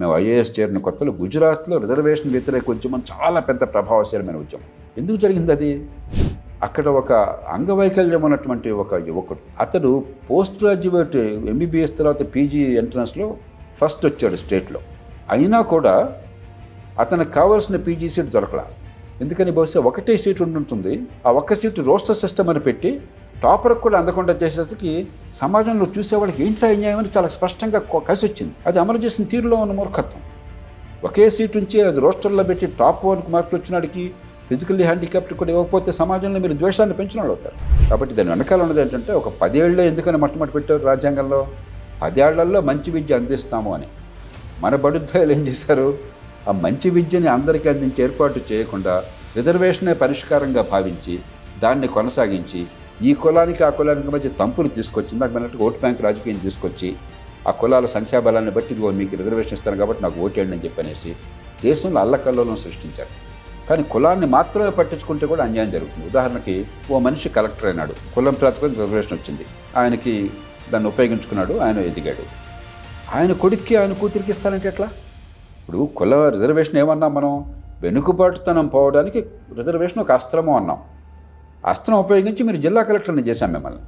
మేము ఐఏఎస్ చేరిన కొత్తలో గుజరాత్లో రిజర్వేషన్ వ్యతిరేక ఉద్యమం చాలా పెద్ద ప్రభావశీలమైన ఉద్యమం. ఎందుకు జరిగింది అది? అక్కడ ఒక అంగవైకల్యం ఉన్నటువంటి ఒక యువకుడు, అతడు పోస్ట్ గ్రాడ్యుయేట్ ఎంబీబీఎస్ తర్వాత పీజీ ఎంట్రన్స్లో ఫస్ట్ వచ్చాడు స్టేట్లో. అయినా కూడా అతనికి కావాల్సిన పీజీ సీట్ దొరకలా. ఎందుకని? బహుశా ఒకటే సీట్ ఉంటుంది. ఆ ఒక్క సీటు రోస్టర్ సిస్టమ్ అని పెట్టి టాపర్కి కూడా అందకుండా చేసేసరికి సమాజంలో చూసేవాళ్ళకి ఏంటి అన్యాయం అని చాలా స్పష్టంగా కలిసి వచ్చింది. అది అమలు చేసిన తీరులో ఉన్న మూర్ఖత్వం. ఒకే సీట్ నుంచి అది రోస్టర్లో పెట్టి టాప్ 1 మార్కులు వచ్చినాడికి ఫిజికల్లీ హ్యాండిక్యాప్ట్ కూడా ఇవ్వకపోతే సమాజంలో మీరు ద్వేషాన్ని పెంచిన వాళ్ళు అవుతారు. కాబట్టి దాని వెనకాల ఉన్నది ఏంటంటే, ఒక 10 ఏళ్ళే ఎందుకని మొట్టమొదటి పెట్టారు రాజ్యాంగంలో, 10 ఏళ్లలో మంచి విద్య అందిస్తాము అని. మన బడుద్దాయిలు ఏం చేశారు? ఆ మంచి విద్యని అందరికీ అందించి ఏర్పాటు చేయకుండా రిజర్వేషనే పరిష్కారంగా భావించి దాన్ని కొనసాగించి ఈ కులానికి ఆ కులానికి మధ్య తంపులు తీసుకొచ్చి, నాకు అన్నట్టు ఓటు బ్యాంక్ రాజకీయం తీసుకొచ్చి ఆ కులాల సంఖ్యాబలాన్ని బట్టి మీకు రిజర్వేషన్ ఇస్తాను కాబట్టి నాకు ఓటేయండి అని చెప్పనేసి దేశంలో అల్లకల్లోలం సృష్టించారు. కానీ కులాన్ని మాత్రమే పట్టించుకుంటే కూడా అన్యాయం జరుగుతుంది. ఉదాహరణకి ఓ మనిషి కలెక్టర్ అయినాడు, కులం ప్రాతిపదికన రిజర్వేషన్ వచ్చింది, ఆయనకి దాన్ని ఉపయోగించుకున్నాడు, ఆయన ఎదిగాడు. ఆయన కొడుక్కి ఆయన కూతురికి ఇస్తానంటే ఎట్లా? ఇప్పుడు కుల రిజర్వేషన్ ఏమన్నాం మనం? వెనుకబాటుతనం పోవడానికి రిజర్వేషన్ ఒక అస్త్రము అన్నాం. అస్త్రం ఉపయోగించి మీరు జిల్లా కలెక్టర్ని చేశాం మిమ్మల్ని.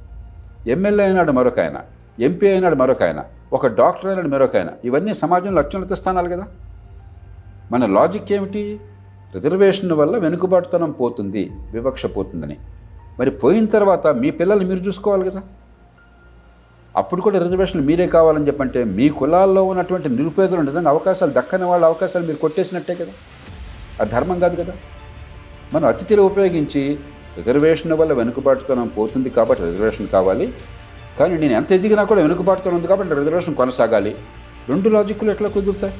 ఎమ్మెల్యే అయినాడు మరొక ఆయన, ఎంపీ అయినాడు మరొక ఆయన, ఒక డాక్టర్ అయినాడు మరొక ఆయన. ఇవన్నీ సమాజంలో అత్యున్నత స్థానాలు కదా. మన లాజిక్ ఏమిటి? రిజర్వేషన్ వల్ల వెనుకబాటుతనం పోతుంది, వివక్ష పోతుందని. మరి పోయిన తర్వాత మీ పిల్లల్ని మీరు చూసుకోవాలి కదా. అప్పుడు కూడా రిజర్వేషన్లు మీరే కావాలని చెప్పంటే మీ కులాల్లో ఉన్నటువంటి నిరుపేదలు నిజంగా అవకాశాలు దక్కని వాళ్ళ అవకాశాలు మీరు కొట్టేసినట్టే కదా. అది ధర్మం కాదు కదా. మనం అతిథిలో ఉపయోగించి రిజర్వేషన్ వల్ల వెనుకబాటుతనం పోతుంది కాబట్టి రిజర్వేషన్ కావాలి, కానీ నేను ఎంత ఎదిగినా కూడా వెనుకబాటుతనం ఉంది కాబట్టి రిజర్వేషన్ కొనసాగాలి. 2 లాజిక్లు ఎట్లా కుదురుతాయి?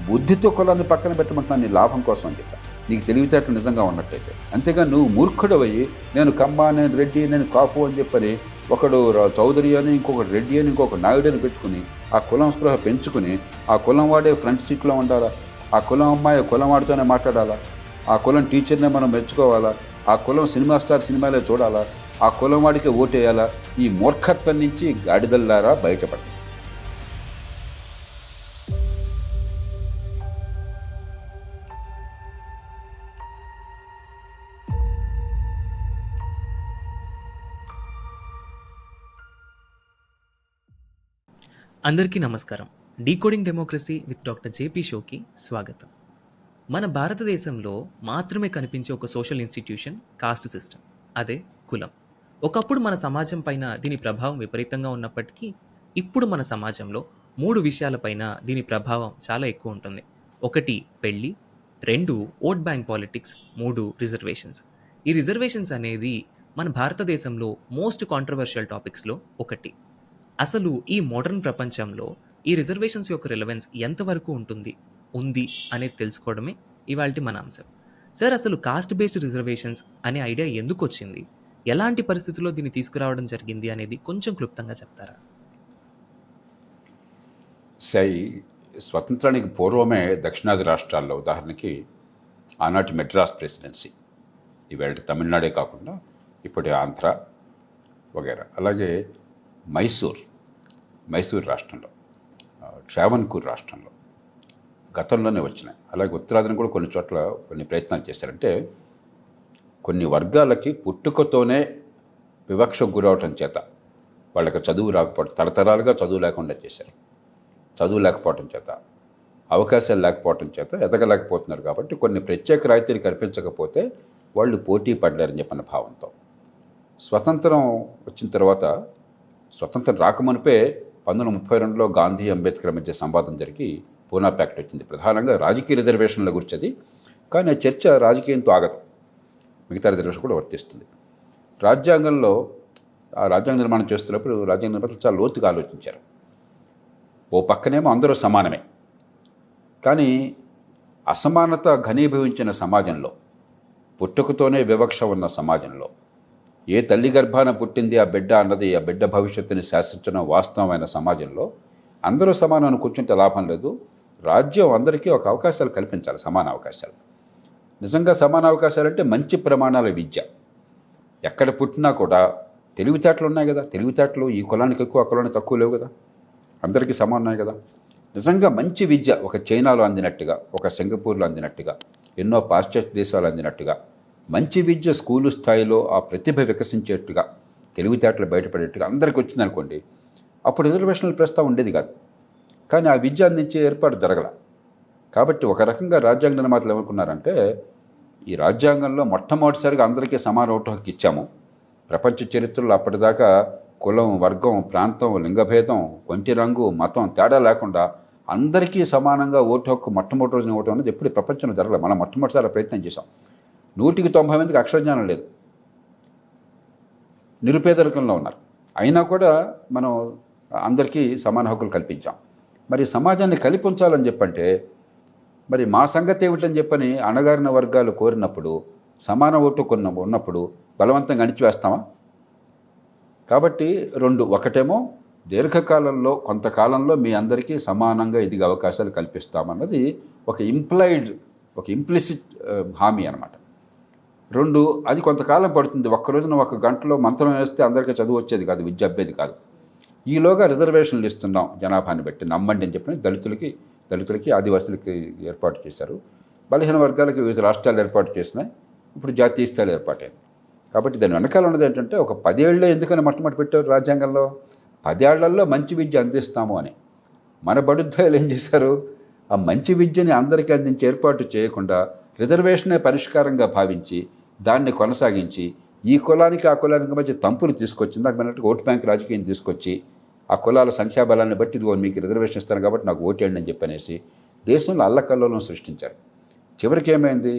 బుద్ధితో కులాన్ని పక్కన పెట్టమంటున్నాను నీ లాభం కోసం అని చెప్పా, నీకు తెలివితేటలు నిజంగా ఉన్నట్టయితే. అంతేగా నువ్వు మూర్ఖుడవయ్యి నేను కమ్మ, నేను రెడ్డి, నేను కాపు అని చెప్పని ఒకడు చౌదరి అని, ఇంకొకటి రెడ్డి అని, ఇంకొకటి నాయుడు అని పెట్టుకుని ఆ కులం స్పృహ పెంచుకుని ఆ కులం వాడే ఫ్రంట్ సీట్లో ఉండాలా, ఆ కులం అమ్మాయి కులం వాడితోనే మాట్లాడాలా, ఆ కులం టీచర్నే మనం మెచ్చుకోవాలా, ఆ కులం సినిమా స్టార్ సినిమాలే చూడాలా, ఆ కులం వాడికి ఓటేయాలా? ఈ మూర్ఖత్వం నుంచి గాడిదల్లారా బయటపడ. అందరికీ నమస్కారం. Decoding democracy with doctor JP షోకి స్వాగతం. మన భారతదేశంలో మాత్రమే కనిపించే ఒక సోషల్ ఇన్స్టిట్యూషన్ కాస్ట్ సిస్టమ్, అదే కులం. ఒకప్పుడు మన సమాజం పైన దీని ప్రభావం విపరీతంగా ఉన్నప్పటికీ ఇప్పుడు మన సమాజంలో 3 విషయాలపైన దీని ప్రభావం చాలా ఎక్కువ ఉంటుంది. 1 పెళ్ళి, 2 ఓట్ బ్యాంక్ పాలిటిక్స్, 3 రిజర్వేషన్స్. ఈ రిజర్వేషన్స్ అనేది మన భారతదేశంలో మోస్ట్ కాంట్రవర్షియల్ టాపిక్స్లో ఒకటి. అసలు ఈ మోడర్న్ ప్రపంచంలో ఈ రిజర్వేషన్స్ యొక్క రిలవెన్స్ ఎంతవరకు ఉంది అనేది తెలుసుకోవడమే ఇవాల్టి మన అంశం. సార్, అసలు కాస్ట్ బేస్డ్ రిజర్వేషన్స్ అనే ఐడియా ఎందుకు వచ్చింది, ఎలాంటి పరిస్థితుల్లో దీన్ని తీసుకురావడం జరిగింది అనేది కొంచెం క్లుప్తంగా చెప్తారా? స్వతంత్రానికి పూర్వమే దక్షిణాది రాష్ట్రాల్లో, ఉదాహరణకి ఆనాటి మెడ్రాస్ ప్రెసిడెన్సీ, ఇవాళ తమిళనాడే కాకుండా ఇప్పటి ఆంధ్ర వగైరా, అలాగే మైసూర్ రాష్ట్రంలో, ట్రావెన్కూర్ రాష్ట్రంలో గతంలోనే వచ్చినాయి. అలాగే ఉత్తరాదిని కూడా కొన్ని చోట్ల కొన్ని ప్రయత్నాలు చేశారంటే కొన్ని వర్గాలకి పుట్టుకతోనే వివక్షకు గురవటం చేత వాళ్ళకి చదువు రాకపోవడం, తరతరాలుగా చదువు లేకుండా చేశారు. చదువు లేకపోవటం చేత, అవకాశాలు లేకపోవటం చేత ఎదగలేకపోతున్నారు. కాబట్టి కొన్ని ప్రత్యేక రాయితీలు కల్పించకపోతే వాళ్ళు పోటీ పడ్డారని చెప్పిన భావంతో స్వతంత్రం వచ్చిన తర్వాత, స్వతంత్రం రాకమునిపే 1932లో గాంధీ అంబేద్కర్ మధ్య సంవాదం జరిగి పూనా ప్యాక్ట్ వచ్చింది. ప్రధానంగా రాజకీయ రిజర్వేషన్ల గురించి అది. కానీ ఆ చర్చ రాజకీయంతో ఆగదు, మిగతా రిజర్వేషన్ కూడా వర్తిస్తుంది. రాజ్యాంగంలో ఆ రాజ్యాంగ నిర్మాణం చేస్తున్నప్పుడు రాజ్యాంగ నిర్మాతలు చాలా లోతుగా ఆలోచించారు. ఓ పక్కనేమో అందరూ సమానమే, కానీ అసమానత ఘనీభవించిన సమాజంలో, పుట్టుకతోనే వివక్ష ఉన్న సమాజంలో, ఏ తల్లి గర్భాన పుట్టింది ఆ బిడ్డ అన్నది ఆ బిడ్డ భవిష్యత్తుని శాసించడం వాస్తవమైన సమాజంలో అందరూ సమానం కూర్చుంటే లాభం లేదు. రాజ్యం అందరికీ ఒక అవకాశాలు కల్పించాలి, సమాన అవకాశాలు. నిజంగా సమాన అవకాశాలంటే మంచి ప్రమాణాల విద్య. ఎక్కడ పుట్టినా కూడా తెలివితేటలు ఉన్నాయి కదా. తెలివితేటలు ఈ కులానికి ఎక్కువ, ఆ కులానికి తక్కువ లేవు కదా. అందరికీ సమానం ఉన్నాయి కదా. నిజంగా మంచి విద్య ఒక చైనాలో అందినట్టుగా, ఒక సింగపూర్లో అందినట్టుగా, ఎన్నో పాశ్చాత్య దేశాలు అందినట్టుగా మంచి విద్య స్కూలు స్థాయిలో ఆ ప్రతిభ వికసించేట్టుగా, తెలివితేటలు బయటపడేట్టుగా అందరికీ వచ్చిందనుకోండి, అప్పుడు రిజర్వేషన్ల ప్రస్తావన ఉండేది కాదు. కానీ ఆ విద్య అందించే ఏర్పాటు జరగల. కాబట్టి ఒక రకంగా రాజ్యాంగ నిర్మాతలు ఏమనుకున్నారంటే, ఈ రాజ్యాంగంలో మొట్టమొదటిసారిగా అందరికీ సమాన ఓటు హక్కు ఇచ్చాము. ప్రపంచ చరిత్రలో అప్పటిదాకా కులం, వర్గం, ప్రాంతం, లింగభేదం, ఒంటి రంగు, మతం తేడా లేకుండా అందరికీ సమానంగా ఓటు హక్కు మొట్టమొదటి రోజున ఓటు అనేది ఎప్పుడు ప్రపంచంలో జరగలేదు. మనం మొట్టమొదటిసారి ప్రయత్నం చేసాం. 100కి 90 మందికి అక్షరజ్ఞానం లేదు, నిరుపేదరికంలో ఉన్నారు. అయినా కూడా మనం అందరికీ సమాన హక్కులు కల్పించాం. మరి సమాజాన్ని కలిపి ఉంచాలని చెప్పంటే, మరి మా సంగతి ఏమిటని చెప్పని అణగారిన వర్గాలు కోరినప్పుడు, సమాన ఓటు ఉన్నప్పుడు బలవంతంగా అణిచివేస్తామా? కాబట్టి రెండు, ఒకటేమో దీర్ఘకాలంలో కొంతకాలంలో మీ అందరికీ సమానంగా ఎదిగే అవకాశాలు కల్పిస్తామన్నది ఒక ఇంప్లిసిట్ హామీ అనమాట. రెండు, అది కొంతకాలం పడుతుంది. ఒక్క రోజున 1 గంటలో మంత్రం వేస్తే అందరికీ చదువు వచ్చేది కాదు, విద్య అబ్బేది కాదు. ఈలోగా రిజర్వేషన్లు ఇస్తున్నాం జనాభాని బట్టి, నమ్మండి అని చెప్పి దళితులకి ఆదివాసులకి ఏర్పాటు చేశారు. బలహీన వర్గాలకి వివిధ రాష్ట్రాలు ఏర్పాటు చేసినాయి. ఇప్పుడు జాతీయ స్థాయిలో ఏర్పాటైంది. కాబట్టి దాని వెనకాల ఉన్నది ఏంటంటే, ఒక 10 ఏళ్ళే ఎందుకని మొట్టమొదటి పెట్టారు రాజ్యాంగంలో, 10 ఏళ్లలో మంచి విద్య అందిస్తాము అని. మన బడుద్దాయిలు ఏం చేశారు, ఆ మంచి విద్యని అందరికీ అందించే ఏర్పాటు చేయకుండా రిజర్వేషనే పరిష్కారంగా భావించి దాన్ని కొనసాగించి ఈ కులానికి ఆ కులానికి మధ్య తంపులు తీసుకొచ్చింది. నాకు అన్నట్టు ఓటు బ్యాంక్ రాజకీయం తీసుకొచ్చి ఆ కులాల సంఖ్యాబలాన్ని బట్టి ఇదిగో మీకు రిజర్వేషన్ ఇస్తాను కాబట్టి నాకు ఓటేయండి అని చెప్పనేసి దేశంలో అల్లకల్లోలం సృష్టించారు. చివరికి ఏమైంది,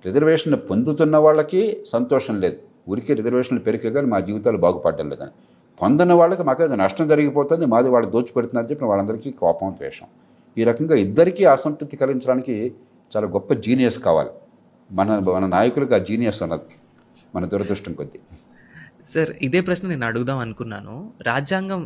రిజర్వేషన్ పొందుతున్న వాళ్ళకి సంతోషం లేదు, ఊరికే రిజర్వేషన్లు పెరిగే కానీ మా జీవితాలు బాగుపడడం లేదని. పొందిన వాళ్ళకి మాకు నష్టం జరిగిపోతుంది, మాది వాళ్ళు దోచిపెడుతున్నారని చెప్పిన వాళ్ళందరికీ కోపం, ద్వేషం. ఈ రకంగా ఇద్దరికీ అసంతృప్తి కలిగించడానికి చాలా గొప్ప జీనియస్ కావాలి. మన నాయకులకు ఆ జీనియస్ ఉన్నది, మన దురదృష్టం కొద్దీ. సార్, ఇదే ప్రశ్న నేను అడుగుదాం అనుకున్నాను. రాజ్యాంగం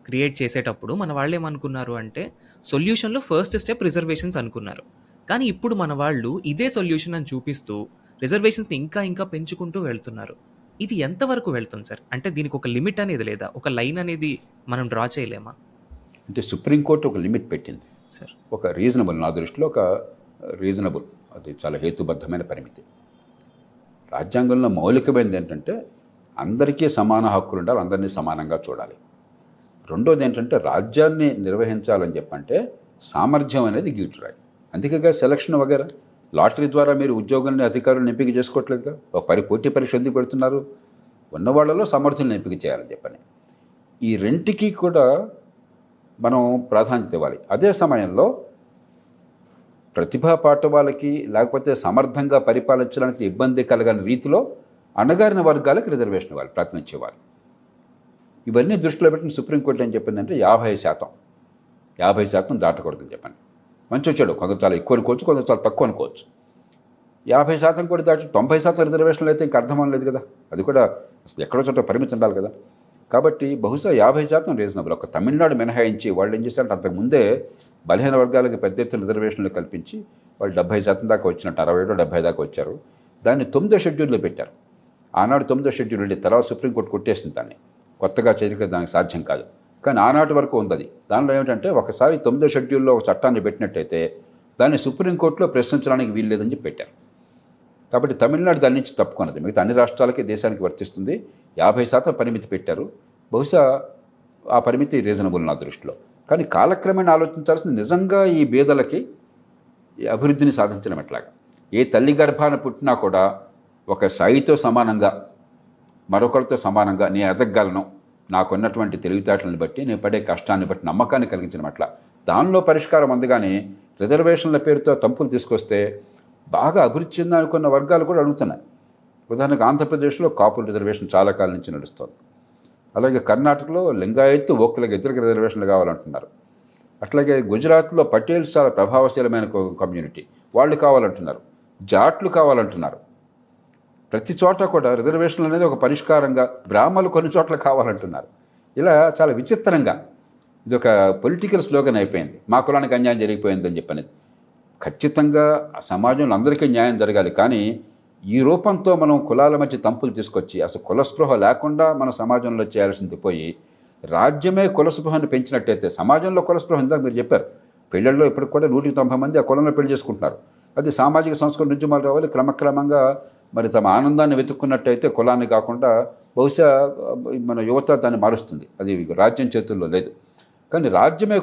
క్రియేట్ చేసేటప్పుడు మన వాళ్ళు ఏమనుకున్నారు అంటే, సొల్యూషన్లో ఫస్ట్ స్టెప్ రిజర్వేషన్స్ అనుకున్నారు. కానీ ఇప్పుడు మన వాళ్ళు ఇదే సొల్యూషన్ అని చూపిస్తూ రిజర్వేషన్స్ని ఇంకా ఇంకా పెంచుకుంటూ వెళ్తున్నారు. ఇది ఎంతవరకు వెళ్తుంది సార్? అంటే దీనికి ఒక లిమిట్ అనేది లేదా, ఒక లైన్ అనేది మనం డ్రా చేయలేమా? అంటే సుప్రీంకోర్టు ఒక లిమిట్ పెట్టింది సార్. ఒక రీజనబుల్, నా దృష్టిలో ఒక రీజనబుల్, అది చాలా హేతుబద్ధమైన పరిమితి. రాజ్యాంగంలో మౌలికమైనది ఏంటంటే అందరికీ సమాన హక్కులు ఉండాలి, అందరినీ సమానంగా చూడాలి. రెండోది ఏంటంటే రాజ్యాన్ని నిర్వహించాలని చెప్పంటే సామర్థ్యం అనేది గీటురాయి. అందుకేగా సెలక్షన్ వగేరా, లాటరీ ద్వారా మీరు ఉద్యోగుల్ని అధికారులను ఎంపిక చేసుకోవట్లేదుగా. ఒక పోటీ పరీక్ష ఎందుకు పెడుతున్నారు, ఉన్న వాళ్ళలో సమర్థులను ఎంపిక చేయాలని చెప్పని. ఈ రెంటికి కూడా మనం ప్రాధాన్యత ఇవ్వాలి. అదే సమయంలో ప్రతిభా పాఠవాళ్ళకి లేకపోతే సమర్థంగా పరిపాలించడానికి ఇబ్బంది కలగని రీతిలో అణగారిన వర్గాలకు రిజర్వేషన్ ఇవ్వాలి, ప్రాతినిధ్యం ఇవ్వాలి. ఇవన్నీ దృష్టిలో పెట్టిన సుప్రీంకోర్టు ఏం చెప్పిందంటే 50% దాటకూడదని చెప్పండి. మంచి వచ్చాడు, కొంత చాలా ఎక్కువ అనుకోవచ్చు, కొంత చాలా తక్కువ అనుకోవచ్చు. 50% కూడా దాటి 90% రిజర్వేషన్లు అయితే ఇంక అర్థం లేదు కదా. అది కూడా అసలు ఎక్కడో చోట పరిమితి ఉండాలి కదా. కాబట్టి బహుశా 50% రీజనబుల్. ఒక తమిళనాడు మినహాయించి వాళ్ళు ఏం చేశారంటే అంతకుముందే బలహీన వర్గాలకు పెద్ద ఎత్తున రిజర్వేషన్లు కల్పించి వాళ్ళు 70% దాకా వచ్చినట్టు, 60-70 దాకా వచ్చారు. దాన్ని 9వ షెడ్యూల్లో పెట్టారు. ఆనాడు 9వ షెడ్యూల్ వెళ్ళి తర్వాత సుప్రీంకోర్టు కొట్టేసింది దాన్ని, కొత్తగా చేరిక దానికి సాధ్యం కాదు. కానీ ఆనాటి వరకు ఉంది. దానిలో ఏమిటంటే ఒకసారి 9వ షెడ్యూల్లో ఒక చట్టాన్ని పెట్టినట్టయితే దాన్ని సుప్రీంకోర్టులో ప్రశ్నించడానికి వీల్లేదని చెప్పి పెట్టారు. కాబట్టి తమిళనాడు దాని నుంచి తప్పుకున్నది. మిగతా అన్ని రాష్ట్రాలకి దేశానికి వర్తిస్తుంది. 50% పరిమితి పెట్టారు. బహుశా ఆ పరిమితి రీజనబుల్ నా దృష్టిలో. కానీ కాలక్రమేణా ఆలోచించాల్సింది నిజంగా ఈ బీదలకి ఈ అభివృద్ధిని సాధించడం ఎట్లాగా. ఏ తల్లి గర్భాన పుట్టినా కూడా ఒక సాయితో సమానంగా మరొకరితో సమానంగా నేను ఎదగలను, నాకున్నటువంటి తెలివితేటలను బట్టి, నేను పడే కష్టాన్ని బట్టి నమ్మకాన్ని కలిగించడం అట్లా. దానిలో పరిష్కారం అందుగానే రిజర్వేషన్ల పేరుతో తంపులు తీసుకొస్తే బాగా అభివృద్ధి చెందాలనుకున్న వర్గాలు కూడా అడుగుతున్నాయి. ఉదాహరణకు ఆంధ్రప్రదేశ్లో కాపుల రిజర్వేషన్ చాలా కాలం నుంచి నడుస్తుంది. అలాగే కర్ణాటకలో లింగాయత్తు ఓక్కులకు ఇద్దరికి రిజర్వేషన్లు కావాలంటున్నారు. అట్లాగే గుజరాత్లో పటేల్స్ చాలా ప్రభావశీలమైన కమ్యూనిటీ, వాళ్ళు కావాలంటున్నారు. జాట్లు కావాలంటున్నారు. ప్రతి చోట కూడా రిజర్వేషన్లు అనేది ఒక పరిష్కారంగా, బ్రాహ్మణులు కొన్ని చోట్ల కావాలంటున్నారు. ఇలా చాలా విచిత్రంగా ఇది ఒక పొలిటికల్ స్లోగన్ అయిపోయింది. మా కులానికి అన్యాయం జరిగిపోయిందని చెప్పనేది. ఖచ్చితంగా సమాజంలో అందరికీ న్యాయం జరగాలి. కానీ ఈ రూపంతో మనం కులాల మధ్య తంపులు తీసుకొచ్చి అసలు కులస్పృహ లేకుండా మన సమాజంలో చేయాల్సింది పోయి రాజ్యమే కులస్పృహను పెంచినట్టయితే, సమాజంలో కులస్పృహ ఇందాక మీరు చెప్పారు, పెళ్ళల్లో ఇప్పటికి కూడా 190 మంది ఆ కులంలో పెళ్లి చేసుకుంటున్నారు. అది సామాజిక సంస్కరణ ఉద్యమాలు రావాలి. క్రమక్రమంగా మరి తమ ఆనందాన్ని వెతుక్కున్నట్టయితే కులాన్ని కాకుండా బహుశా మన యువత దాన్ని మారుస్తుంది. అది రాజ్యం చేతుల్లో లేదు. కానీ రాజ్యమే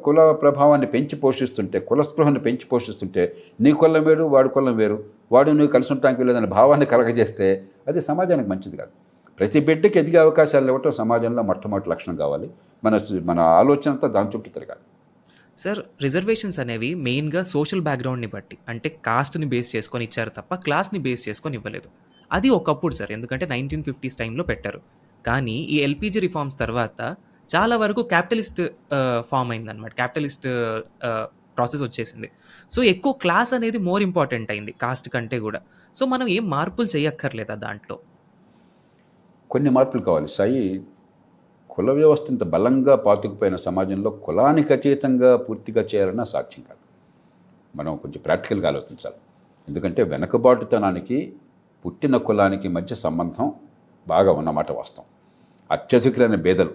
కుల ప్రభావాన్ని పెంచి పోషిస్తుంటే, కుల స్పృహను పెంచి పోషిస్తుంటే, నీ కులం వేరు వాడి కులం వేరు, వాడు నువ్వు కలిసి ఉండటానికి లేదనే భావాన్ని కలగజేస్తే అది సమాజానికి మంచిది కాదు. ప్రతి బిడ్డకి ఎదిగే అవకాశాలు ఇవ్వటం సమాజంలో మొట్టమొదటి లక్షణం కావాలి. మన ఆలోచన అంతా దాని చుట్టూ తిరగాలి. సార్, రిజర్వేషన్స్ అనేవి మెయిన్గా సోషల్ బ్యాక్గ్రౌండ్ని బట్టి, అంటే కాస్ట్ని బేస్ చేసుకొని ఇచ్చారు తప్ప క్లాస్ని బేస్ చేసుకొని ఇవ్వలేదు. అది ఒకప్పుడు సార్, ఎందుకంటే 1950s టైంలో పెట్టారు. కానీ ఈ ఎల్పిజి రిఫార్మ్స్ తర్వాత చాలా వరకు క్యాపిటలిస్ట్ ఫామ్ అయిందనమాట. క్యాపిటలిస్ట్ ప్రాసెస్ వచ్చేసింది. సో ఎక్కువ క్లాస్ అనేది మోర్ ఇంపార్టెంట్ అయింది కాస్ట్ కంటే కూడా. సో మనం ఏం మార్పులు చేయక్కర్లేదా దాంట్లో? కొన్ని మార్పులు కావాలి సాయి. కుల వ్యవస్థ ఇంత బలంగా పాతుకుపోయిన సమాజంలో కులానికి అతీతంగా పూర్తిగా చేయాలన్నా సాధ్యం కాదు. మనం కొంచెం ప్రాక్టికల్గా ఆలోచించాలి. ఎందుకంటే వెనకబాటుతనానికి పుట్టిన కులానికి మధ్య సంబంధం బాగా ఉన్నమాట వాస్తవం. అత్యధికులైన పేదలు,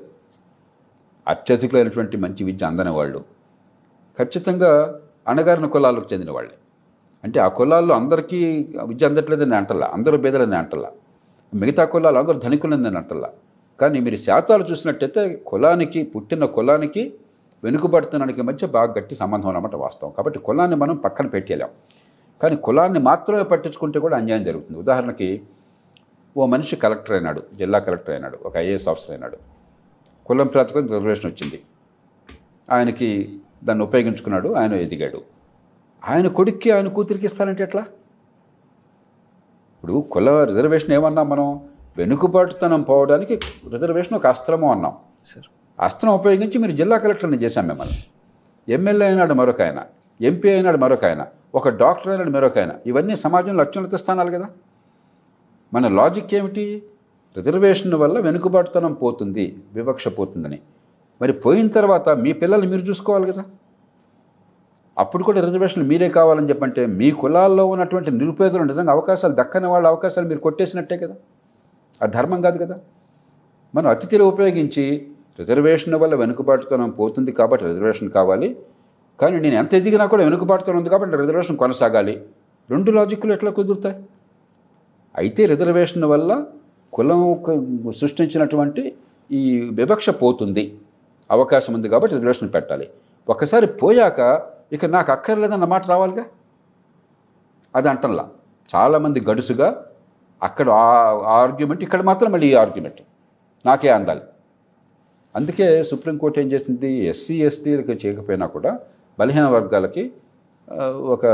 అత్యధికులైనటువంటి మంచి విద్య అందని వాళ్ళు ఖచ్చితంగా అణగారిన కులాలకు చెందిన వాళ్ళే. అంటే ఆ కులాల్లో అందరికీ విద్య అందట్లేదని అంటల్లా, అందరూ పేదలని అంటల్లా, మిగతా కులాలు అందరూ ధనికులని అంటల్లా. కానీ మీరు శాతాలు చూసినట్టయితే కులానికి, పుట్టిన కులానికి వెనుకబడుతున్నానికి మధ్య బాగా గట్టి సంబంధం అన్నమాట వాస్తవం. కాబట్టి కులాన్ని మనం పక్కన పెట్టలేం. కానీ కులాన్ని మాత్రమే పట్టించుకుంటే కూడా అన్యాయం జరుగుతుంది. ఉదాహరణకి ఓ మనిషి కలెక్టర్ అయినాడు, జిల్లా కలెక్టర్ అయినాడు, ఒక ఐఏఎస్ ఆఫీసర్ అయినాడు. కులం ప్రాతిపదికన రిజర్వేషన్ వచ్చింది. ఆయనకి దాన్ని ఉపయోగించుకున్నాడు, ఆయన ఎదిగాడు. ఆయన కొడుక్కి ఆయన కూతురికి ఇస్తానంటే ఎట్లా? ఇప్పుడు కుల రిజర్వేషన్ ఏమన్నా మనం వెనుకబాటుతనం పోవడానికి రిజర్వేషన్ ఒక అస్త్రము అన్నాం. అస్త్రం ఉపయోగించి మీరు జిల్లా కలెక్టర్ని చేశాం మిమ్మల్ని. ఎమ్మెల్యే అయినాడు మరొక ఆయన, ఎంపీ అయినాడు మరొక ఆయన, ఒక డాక్టర్ అయినాడు మరొక ఆయన. ఇవన్నీ సమాజంలో అత్యున్నత స్థానాలు కదా. మన లాజిక్ ఏమిటి? రిజర్వేషన్ వల్ల వెనుకబాటుతనం పోతుంది, వివక్ష పోతుందని. మరి పోయిన తర్వాత మీ పిల్లల్ని మీరు చూసుకోవాలి కదా. అప్పుడు కూడా రిజర్వేషన్లు మీరే కావాలని చెప్పంటే మీ కులాల్లో ఉన్నటువంటి నిరుపేదలు నిజంగా అవకాశాలు దక్కని వాళ్ళ అవకాశాలు మీరు కొట్టేసినట్టే కదా. అది ధర్మం కాదు కదా. మనం అతిథిలో ఉపయోగించి రిజర్వేషన్ వల్ల వెనుకబాటుతనం పోతుంది కాబట్టి రిజర్వేషన్ కావాలి, కానీ నేను ఎంత ఎదిగినా కూడా వెనుకబాటుతనం ఉంది కాబట్టి రిజర్వేషన్ కొనసాగాలి. రెండు లాజిక్లు ఎట్లా కుదురుతాయి? అయితే రిజర్వేషన్ వల్ల కులం సృష్టించినటువంటి ఈ వివక్ష పోతుంది, అవకాశం ఉంది కాబట్టి రిజర్వేషన్ పెట్టాలి. ఒకసారి పోయాక ఇక నాకు అక్కర్లేదన్న మాట రావాలిగా. అది అంటంలా చాలామంది గడుసుగా అక్కడ ఆ ఆర్గ్యుమెంట్, ఇక్కడ మాత్రం మళ్ళీ ఈ ఆర్గ్యుమెంట్ నాకే అందాలి. అందుకే సుప్రీంకోర్టు ఏం చేసింది, ఎస్సీ ఎస్టీలకి చేయకపోయినా కూడా బలహీన వర్గాలకి ఒక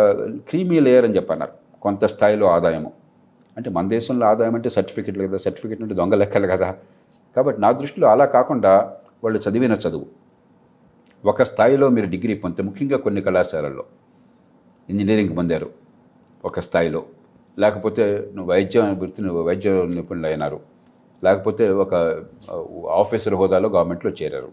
క్రీమీ లేయర్ అని చెప్పన్నారు. కొంత స్థాయిలో ఆదాయము అంటే మన దేశంలో ఆదాయం అంటే సర్టిఫికెట్లు కదా, సర్టిఫికెట్ అంటే దొంగ లెక్కలు కదా. కాబట్టి నా దృష్టిలో అలా కాకుండా వాళ్ళు చదివిన చదువు ఒక స్థాయిలో మీరు డిగ్రీ పొందితే, ముఖ్యంగా కొన్ని కళాశాలల్లో ఇంజనీరింగ్ పొందారు ఒక స్థాయిలో, లేకపోతే వైద్య నిపుణులు అయినారు, లేకపోతే ఒక ఆఫీసర్ హోదాలో గవర్నమెంట్లో చేరారు,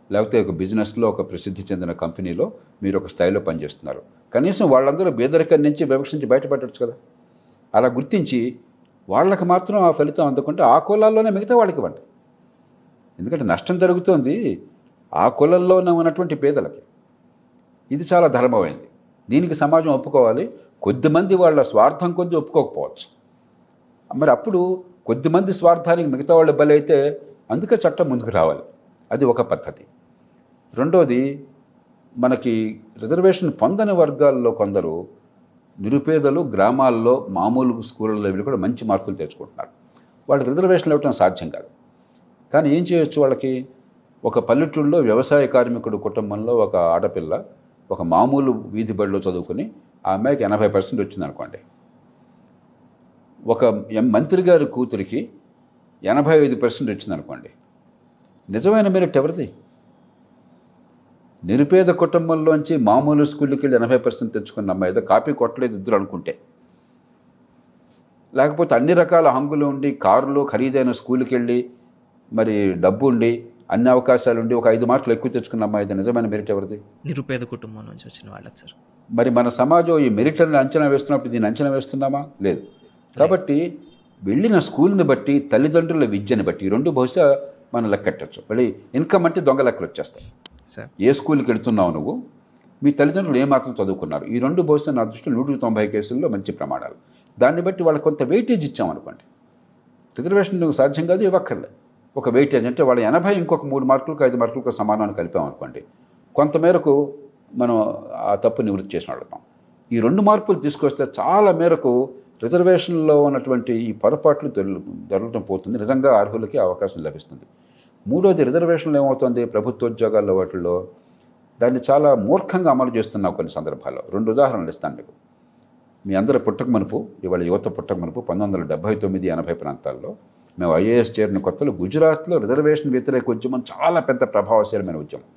లేకపోతే ఒక బిజినెస్లో ఒక ప్రసిద్ధి చెందిన కంపెనీలో మీరు ఒక స్థాయిలో పనిచేస్తున్నారు. కనీసం వాళ్ళందరూ పేదరికం నుంచి వివక్షించి బయటపడవచ్చు కదా. అలా గుర్తించి వాళ్ళకి మాత్రం ఆ ఫలితం అందుకుంటే ఆ కులాల్లోనే మిగతా వాళ్ళకి ఇవ్వండి. ఎందుకంటే నష్టం జరుగుతోంది ఆ కులంలోనే ఉన్నటువంటి పేదలకి. ఇది చాలా ధర్మమైంది. దీనికి సమాజం ఒప్పుకోవాలి. కొద్దిమంది వాళ్ళ స్వార్థం కొద్దీ ఒప్పుకోకపోవచ్చు. మరి అప్పుడు కొద్దిమంది స్వార్థానికి మిగతా వాళ్ళు బలైతే అందుకే చట్టం ముందుకు రావాలి. అది ఒక పద్ధతి. రెండోది, మనకి రిజర్వేషన్ పొందని వర్గాల్లో కొందరు నిరుపేదలు గ్రామాల్లో మామూలు స్కూళ్ళలో వీళ్ళు కూడా మంచి మార్కులు తెచ్చుకుంటున్నారు. వాళ్ళకి రిజర్వేషన్లు ఇవ్వడం సాధ్యం కాదు. కానీ ఏం చేయొచ్చు వాళ్ళకి? ఒక పల్లెటూళ్ళలో వ్యవసాయ కార్మికుడు కుటుంబంలో ఒక ఆడపిల్ల ఒక మామూలు వీధి బడిలో చదువుకుని ఆ అమ్మాయికి 80% వచ్చిందనుకోండి. ఒక మంత్రి గారి కూతురికి 85% వచ్చిందనుకోండి. నిజమైన మెరిట్ ఎవరిది? నిరుపేద కుటుంబంలోంచి మామూలు స్కూల్కి వెళ్ళి 80% తెచ్చుకున్న అమ్మాయి ఏదో కాపీ కొట్టలేదు ఇద్దరు అనుకుంటే, లేకపోతే అన్ని రకాల హంగులు ఉండి కారులో ఖరీదైన స్కూల్కి వెళ్ళి మరి డబ్బు ఉండి అన్ని అవకాశాలు ఉండి ఒక 5 మార్కులు ఎక్కువ తెచ్చుకున్న అమ్మాయి అయితే నిజమైన మెరిట్ ఎవరిది? నిరుపేద కుటుంబం నుంచి వచ్చిన వాళ్ళకి సార్. మరి మన సమాజం ఈ మెరిట్ని అంచనా వేస్తున్నప్పుడు దీన్ని అంచనా వేస్తున్నామా? లేదు. కాబట్టి వెళ్ళిన స్కూల్ని బట్టి, తల్లిదండ్రుల విద్యని బట్టి రెండు బహుశా మనం లెక్కెట్టచ్చు. మళ్ళీ ఇన్కమ్ అంటే దొంగ లెక్కలు వచ్చేస్తాయి. ఏ స్కూల్కి వెళ్తున్నావు నువ్వు, మీ తల్లిదండ్రులు ఏమాత్రం చదువుకున్నారు. ఈ రెండు బహుశా నా దృష్టిలో 190 కేసుల్లో మంచి ప్రమాణాలు. దాన్ని బట్టి వాళ్ళకి కొంత వెయిటేజ్ ఇచ్చామనుకోండి, రిజర్వేషన్ సాధ్యం కాదు, ఇవ్వక్కర్లేదు. ఒక వెయిటేజ్ అంటే వాళ్ళ 80 ఇంకొక 3 మార్కులకు 5 మార్కులకు సమానాన్ని కలిపామనుకోండి, కొంతమేరకు మనం ఆ తప్పు నివృత్తి చేసిన వాళ్ళం. ఈ 2 మార్పులు తీసుకొస్తే చాలా మేరకు రిజర్వేషన్లో ఉన్నటువంటి ఈ పొరపాట్లు జరగడం పోతుంది. నిజంగా అర్హులకి అవకాశం లభిస్తుంది. మూడోది, రిజర్వేషన్లో ఏమవుతుంది, ప్రభుత్వ ఉద్యోగాల్లో వాటిల్లో దాన్ని చాలా మూర్ఖంగా అమలు చేస్తున్నాం కొన్ని సందర్భాల్లో. 2 ఉదాహరణలు ఇస్తాను మీకు. మీ అందరి పుట్టక మునుపు, ఇవాళ యువత పుట్టక మునుపు 1979-80 ప్రాంతాల్లో మేము ఐఏఎస్ చేరిన కొత్తలో గుజరాత్లో రిజర్వేషన్ వ్యతిరేక ఉద్యమం చాలా పెద్ద ప్రభావశీలమైన ఉద్యమం.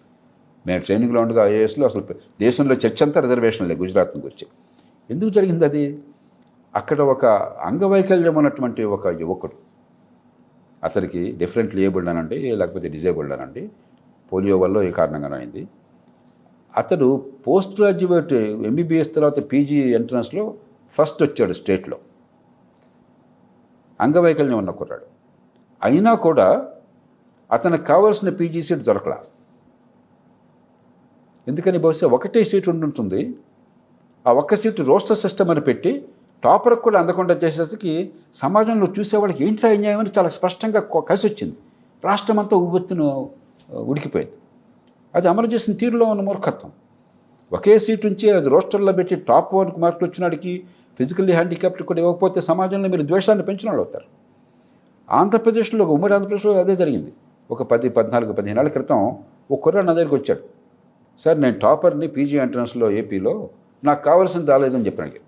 మేము ట్రైనింగ్లో ఉండగా ఐఏఎస్లో అసలు దేశంలో చర్చ అంతా రిజర్వేషన్లే గుజరాత్ని గురించి. ఎందుకు జరిగింది అది? అక్కడ ఒక అంగవైకల్యం ఉన్నటువంటి ఒక యువకుడు, అతనికి డిఫరెంట్లీ ఏబుల్డ్ అనండి లేకపోతే డిజేబుల్డ్ అనండి, పోలియో వల్ల ఏ కారణంగానో అయింది. అతడు పోస్ట్ గ్రాడ్యుయేట్ ఎంబీబీఎస్ తర్వాత పీజీ ఎంట్రన్స్లో ఫస్ట్ వచ్చాడు స్టేట్లో. అంగవైకల్యం ఉన్న కుర్రాడు అయినా కూడా అతనికి కావాల్సిన పీజీ సీట్ దొరకలా. ఎందుకని? బహుశా ఒకటే సీట్ ఉంటుంది. ఆ ఒక్క సీటు రోస్టర్ సిస్టమ్ అని పెట్టి టాపర్కి కూడా అందకుండా చేసేసరికి సమాజంలో చూసేవాళ్ళకి ఏంటి అన్యాయం అని చాలా స్పష్టంగా కసి వచ్చింది. రాష్ట్రం అంతా ఉవ్వెత్తున ఉడికిపోయింది. అది అమలు చేసిన తీరులో ఉన్న మూర్ఖత్వం. ఒకే సీట్ నుంచి అది రోస్టర్లో పెట్టి టాప్ 1 మార్కులు వచ్చినాడికి ఫిజికల్లీ హ్యాండిక్యాప్డ్ కూడా ఇవ్వకపోతే సమాజంలో మీరు ద్వేషాన్ని పెంచిన వాళ్ళు అవుతారు. ఆంధ్రప్రదేశ్లో, ఉమ్మడి ఆంధ్రప్రదేశ్లో అదే జరిగింది. ఒక 14-15 ఏళ్ల క్రితం ఒక కుర్రాడు నా దగ్గరికి వచ్చాడు. సార్, నేను టాపర్ని పీజీ ఎంట్రన్స్లో ఏపీలో, నాకు కావాల్సింది రాలేదని చెప్పినాడు.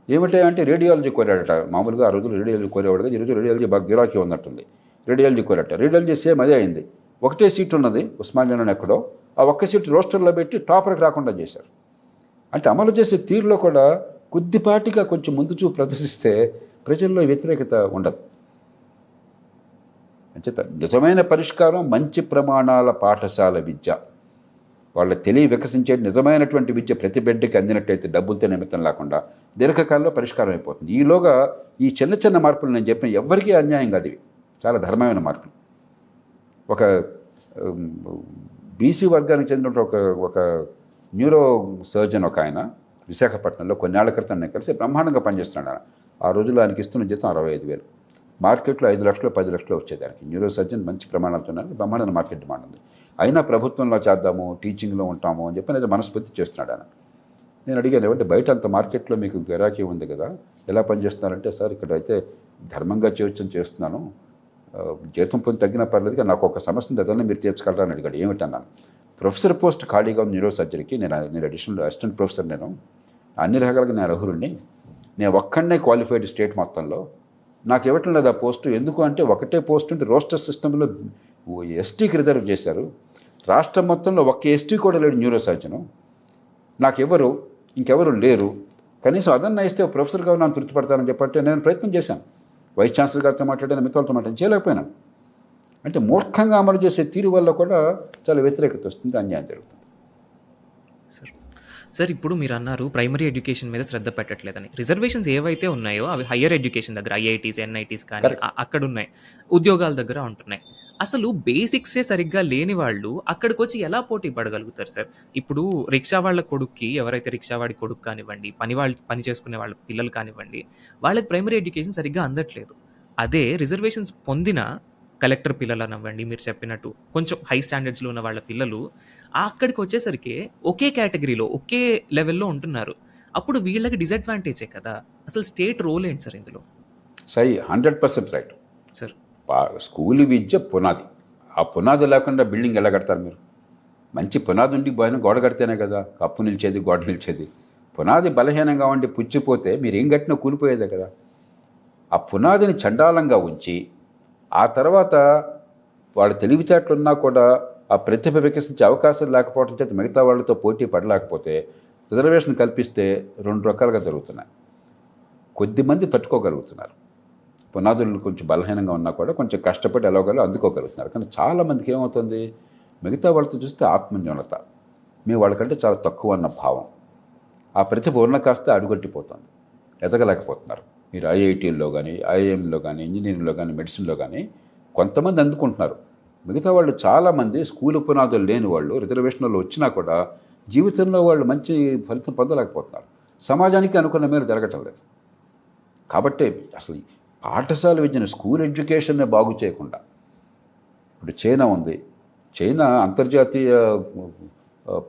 ఏమిటా అంటే రేడియాలజీ కోరాడట. మామూలుగా ఆ రోజులు రేడియాలజీ కోరేవాడుగా, ఈరోజు రేడియాలజీ బాగా గిరాకీ ఉన్నట్టుంది. రేడియాలజీ కోరాట. రేడియాలజీ సేమ్ అదే అయింది. ఒకటే సీట్ ఉన్నది ఉస్మానియాలో ఎక్కడో, ఆ ఒక్క సీటు రోస్టర్లో పెట్టి టాపర్కి రాకుండా చేశారు. అంటే అమలు చేసే తీరులో కూడా కొద్దిపాటిగా కొంచెం ముందు చూపు ప్రదర్శిస్తే ప్రజల్లో వ్యతిరేకత ఉండదు. అంచేత నిజమైన పరిష్కారం మంచి ప్రమాణాల పాఠశాల విద్య. వాళ్ళ తెలివి వికసించే నిజమైనటువంటి విద్య ప్రతి బిడ్డకి అందినట్టయితే డబ్బులతో నిమిత్తం లేకుండా దీర్ఘకాలంలో పరిష్కారం అయిపోతుంది. ఈలోగా ఈ చిన్న చిన్న మార్పులు నేను చెప్పిన ఎవ్వరికీ అన్యాయం కాదు, ఇవి చాలా ధర్మమైన మార్పులు. ఒక బీసీ వర్గానికి చెందిన ఒక న్యూరో సర్జన్ ఒక ఆయన విశాఖపట్నంలో కొన్నేళ్ల క్రితం నేను కలిసి బ్రహ్మాండంగా పనిచేస్తున్నాడు. ఆ రోజుల్లో ఆయనకి ఇస్తున్న జీతం 65,000. మార్కెట్లో 5 లక్షలు 10 లక్షలు వచ్చేదానికి. న్యూరో సర్జన్ మంచి ప్రమాణాలతో బ్రహ్మాండమైన మార్కెట్ డిమాండ్ ఉంది. అయినా ప్రభుత్వంలో చేద్దాము, టీచింగ్లో ఉంటాము అని చెప్పి నేను మనస్ఫూర్తి చేస్తున్నాడు ఆయన. నేను అడిగాను, ఏమంటే బయట అంత మార్కెట్లో మీకు గిరాకీ ఉంది కదా, ఎలా పనిచేస్తున్నారంటే, సార్ ఇక్కడ అయితే ధర్మంగా చేయొచ్చని చేస్తున్నాను, జీతం పొంది తగ్గినా పర్లేదు, నాకు ఒక సమస్యను అదన్నా మీరు తీర్చగలరా అని అడిగాడు. ఏమిటన్నాను, ప్రొఫెసర్ పోస్ట్ ఖాళీగా ఉంది న్యూరో సర్జరీకి, నేను అడిషనల్ అసిస్టెంట్ ప్రొఫెసర్, నేను అన్ని రకాలుగా నేను అర్హుడిని, నేను ఒక్కడనే క్వాలిఫైడ్ స్టేట్ మొత్తంలో, నాకు ఇవ్వటం లేదు ఆ పోస్టు. ఎందుకు అంటే ఒకటే పోస్ట్ ఉంటే రోస్టర్ సిస్టంలో ఎస్టీకి రిజర్వ్ చేశారు, రాష్ట్రం మొత్తంలో ఒక్క ఎస్టీ కూడా లేడు న్యూరో సర్జను, నాకు ఎవరు ఇంకెవరు లేరు, కనీసం అదన్నా ఇస్తే ప్రొఫెసర్గా నన్ను తృప్తిపడతానని చెప్పంటే నేను ప్రయత్నం చేశాను. వైస్ ఛాన్సలర్ గారితో మాట్లాడాను, మిగతాలతో మాట్లాడాను, చేయలేకపోయినాను. అంటే మూర్ఖంగా అమలు చేసే తీరు వల్ల కూడా చాలా వ్యతిరేకత వస్తుంది, అన్యాయం జరుగుతుంది. సార్, ఇప్పుడు మీరు అన్నారు ప్రైమరీ ఎడ్యుకేషన్ మీద శ్రద్ధ పెట్టట్లేదని. రిజర్వేషన్స్ ఏవైతే ఉన్నాయో అవి హయ్యర్ ఎడ్యుకేషన్ దగ్గర, ఐఐటీస్, ఎన్ఐటీస్ కానీ అక్కడ ఉన్నాయి, ఉద్యోగాల దగ్గర ఉంటున్నాయి. అసలు బేసిక్సే సరిగ్గా లేని వాళ్ళు అక్కడికి వచ్చి ఎలా పోటీ పడగలుగుతారు సార్? ఇప్పుడు రిక్షా వాళ్ళ కొడుక్కి, ఎవరైతే రిక్షావాడి కొడుకు కానివ్వండి, పని చేసుకునే వాళ్ళ పిల్లలు కానివ్వండి, వాళ్ళకి ప్రైమరీ ఎడ్యుకేషన్ సరిగ్గా అందట్లేదు. అదే రిజర్వేషన్స్ పొందిన కలెక్టర్ పిల్లలు అనివ్వండి, మీరు చెప్పినట్టు కొంచెం హై స్టాండర్డ్స్లో ఉన్న వాళ్ళ పిల్లలు అక్కడికి వచ్చేసరికి ఒకే కేటగిరీలో, ఒకే లెవెల్లో ఉంటున్నారు. అప్పుడు వీళ్ళకి డిసడ్వాంటేజే కదా. అసలు స్టేట్ రోల్ ఏంటి సార్ ఇందులో? సై 100% రైట్ సార్. స్కూల్ విద్య పునాది. ఆ పునాది లేకుండా బిల్డింగ్ ఎలా కడతారు మీరు? మంచి పునాది ఉండి పోయిన గోడ కడితేనే కదా కప్పు నిలిచేది, గోడ నిలిచేది. పునాది బలహీనంగా ఉండి పుచ్చిపోతే మీరు ఏం కట్టినా కూలిపోయేదే కదా. ఆ పునాదిని చండాలంగా ఉంచి ఆ తర్వాత వాడు తెలివితేటలున్నా కూడా ఆ ప్రతిభ వికసించే అవకాశం లేకపోవడం చేత మిగతా వాళ్ళతో పోటీ పడలేకపోతే రిజర్వేషన్ కల్పిస్తే 2 రకాలుగా జరుగుతున్నాయి. కొద్దిమంది తట్టుకోగలుగుతున్నారు, పునాదులు కొంచెం బలహీనంగా ఉన్నా కూడా కొంచెం కష్టపడి ఎలాగోలో అందుకోగలుగుతున్నారు. కానీ చాలామందికి ఏమవుతుంది, మిగతా వాళ్ళతో చూస్తే ఆత్మన్యూనత, మీ వాళ్ళకంటే చాలా తక్కువ అన్న భావం, ఆ ప్రతిభ ఉన్న కాస్త అడుగట్టిపోతుంది, ఎదగలేకపోతున్నారు. మీరు ఐఐటీల్లో కానీ, ఐఐఎంలో కానీ, ఇంజనీరింగ్లో కానీ, మెడిసిన్లో కానీ కొంతమంది అందుకుంటున్నారు. మిగతా వాళ్ళు చాలామంది స్కూల్ పునాదులు లేని వాళ్ళు రిజర్వేషన్లో వచ్చినా కూడా జీవితంలో వాళ్ళు మంచి ఫలితం పొందలేకపోతున్నారు. సమాజానికి అనుకున్న మేలు జరగటం లేదు. కాబట్టి అసలు పాఠశాల విద్యను, స్కూల్ ఎడ్యుకేషన్ని బాగు చేయకుండా, ఇప్పుడు చైనా ఉంది. చైనా అంతర్జాతీయ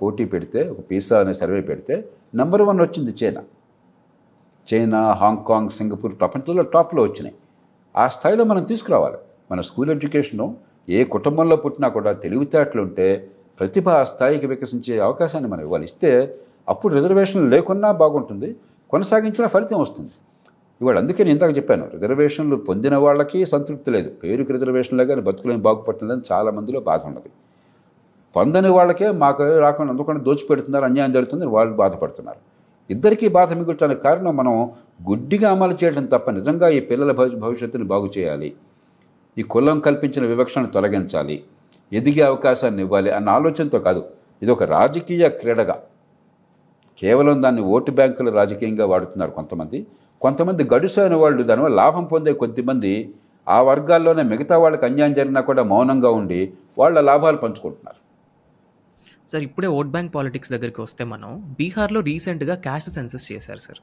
పోటీ పెడితే, ఒక పీసా అనే సర్వే పెడితే నెంబర్ 1 వచ్చింది చైనా. చైనా, హాంకాంగ్, సింగపూర్ ప్రపంచంలో టాప్లో వచ్చినాయి. ఆ స్థాయిలో మనం తీసుకురావాలి. మన స్కూల్ ఎడ్యుకేషను ఏ కుటుంబంలో పుట్టినా కూడా తెలివితేటలు ఉంటే ప్రతిభ ఆ స్థాయికి వికసించే అవకాశాన్ని మనం ఇవ్వాలి. ఇస్తే అప్పుడు రిజర్వేషన్లు లేకున్నా బాగుంటుంది, కొనసాగించిన ఫలితం వస్తుంది. ఇవాళ అందుకే నేను ఇందాక చెప్పాను, రిజర్వేషన్లు పొందిన వాళ్ళకి సంతృప్తి లేదు. పేరుకి రిజర్వేషన్లే కానీ బతుకులేం బాగుపట్టలేదని చాలా మందిలో బాధ ఉన్నది. పొందని వాళ్ళకే మాకు రాకుండా అందుకని దోచిపెడుతున్నారు, అన్యాయం జరుగుతుంది, వాళ్ళు బాధపడుతున్నారు. ఇద్దరికీ బాధ మిగులటానికి కారణం మనం గుడ్డిగా అమలు చేయడం తప్ప నిజంగా ఈ పిల్లల భవిష్యత్తుని బాగు చేయాలి, ఈ కులం కల్పించిన వివక్షను తొలగించాలి, ఎదిగే అవకాశాన్ని ఇవ్వాలి అన్న ఆలోచనతో కాదు. ఇది ఒక రాజకీయ క్రీడగా, కేవలం దాన్ని ఓటు బ్యాంకుల రాజకీయంగా వాడుతున్నారు కొంతమంది గడుసైన వాళ్ళు దానివల్ల లాభం పొందే కొద్దిమంది ఆ వర్గాల్లోనే మిగతా వాళ్ళకి అన్యాయం జరిగినా కూడా మౌనంగా ఉండి వాళ్ళ లాభాలు పంచుకుంటున్నారు. సార్, ఇప్పుడే ఓట్ బ్యాంక్ పాలిటిక్స్ దగ్గరికి వస్తే మనం బీహార్లో రీసెంట్గా క్యాస్ట్ సెన్సస్ చేశారు సార్.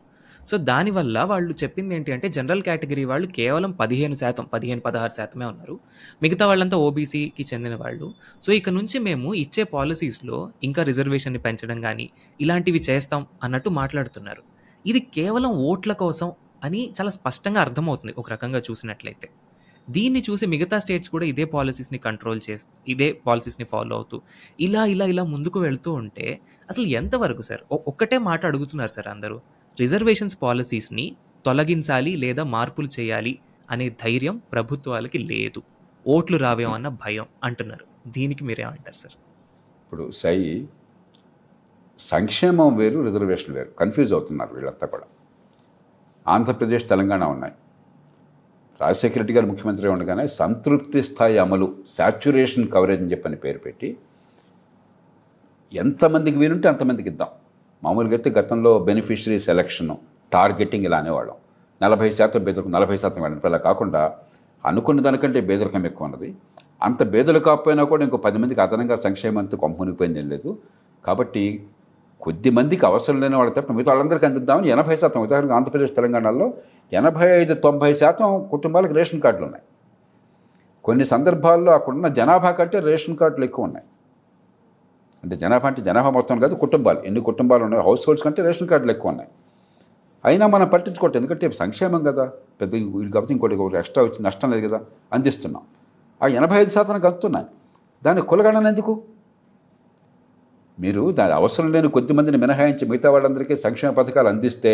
సో దానివల్ల వాళ్ళు చెప్పింది ఏంటి అంటే జనరల్ కేటగిరీ వాళ్ళు కేవలం 15-16% ఉన్నారు, మిగతా వాళ్ళంతా ఓబీసీకి చెందిన వాళ్ళు. సో ఇక నుంచి మేము ఇచ్చే పాలసీస్లో ఇంకా రిజర్వేషన్ని పెంచడం కానీ ఇలాంటివి చేస్తాం అన్నట్టు మాట్లాడుతున్నారు. ఇది కేవలం ఓట్ల కోసం అని చాలా స్పష్టంగా అర్థమవుతుంది ఒక రకంగా చూసినట్లయితే. దీన్ని చూసి మిగతా స్టేట్స్ కూడా ఇదే పాలసీస్ని ఫాలో అవుతూ ఇలా ముందుకు వెళ్తూ ఉంటే అసలు ఎంతవరకు సార్? ఒక్కటే మాట అడుగుతున్నారు సార్ అందరూ, రిజర్వేషన్స్ పాలసీస్ని తొలగించాలి లేదా మార్పులు చేయాలి అనే ధైర్యం ప్రభుత్వాలకి లేదు, ఓట్లు రావేమన్న భయం అంటున్నారు. దీనికి మీరేమంటారు సార్? ఇప్పుడు సంక్షేమం వేరు, రిజర్వేషన్ వేరు, కన్ఫ్యూజ్ అవుతున్నారు వీళ్ళంతా కూడా. ఆంధ్రప్రదేశ్, తెలంగాణ ఉన్నాయి. రాజశేఖర రెడ్డి గారు ముఖ్యమంత్రి ఉండగానే సంతృప్తి స్థాయి అమలు, శాచ్యురేషన్ కవరేజ్ అని చెప్పని పేరు పెట్టి ఎంతమందికి వీలుంటే అంతమందికి ఇద్దాం. మామూలుగా అయితే గతంలో బెనిఫిషరీ సెలక్షన్, టార్గెటింగ్ ఇలా అనేవాళ్ళం. 40% బేదరికం, 40% వాళ్ళని. ఇలా కాకుండా అనుకున్న దానికంటే బేదరికం ఎక్కువ ఉన్నది. అంత బేదలు కాకపోయినా కూడా ఇంకో 10 మందికి అదనంగా సంక్షేమంతో కొంపమునిపోయింది ఏం లేదు. కాబట్టి కొద్ది మందికి అవసరం లేని వాళ్ళకి తప్ప మిగతా వాళ్ళందరికీ అందిద్దామని 80%, ఉదాహరణకు ఆంధ్రప్రదేశ్, తెలంగాణలో 85-90% కుటుంబాలకు రేషన్ కార్డులు ఉన్నాయి. కొన్ని సందర్భాల్లో అక్కడున్న జనాభా కంటే రేషన్ కార్డులు ఎక్కువ ఉన్నాయి. అంటే జనాభా మొత్తం కాదు, కుటుంబాలు, ఎన్ని కుటుంబాలు ఉన్నాయి, హౌస్ హోల్డ్స్ కంటే రేషన్ కార్డులు ఎక్కువ ఉన్నాయి. అయినా మనం పట్టించుకోవట్లేదు, ఎందుకంటే సంక్షేమం కదా, పెద్ద వీళ్ళు కాబట్టి ఇంకోటి ఎక్స్ట్రా వచ్చి నష్టం లేదు కదా, అందిస్తున్నాం. ఆ 85% అందుతున్నాయి. దాన్ని కులగణన ఎందుకు? మీరు దాని అవసరం లేని కొద్దిమందిని మినహాయించి మిగతా వాళ్ళందరికీ సంక్షేమ పథకాలు అందిస్తే,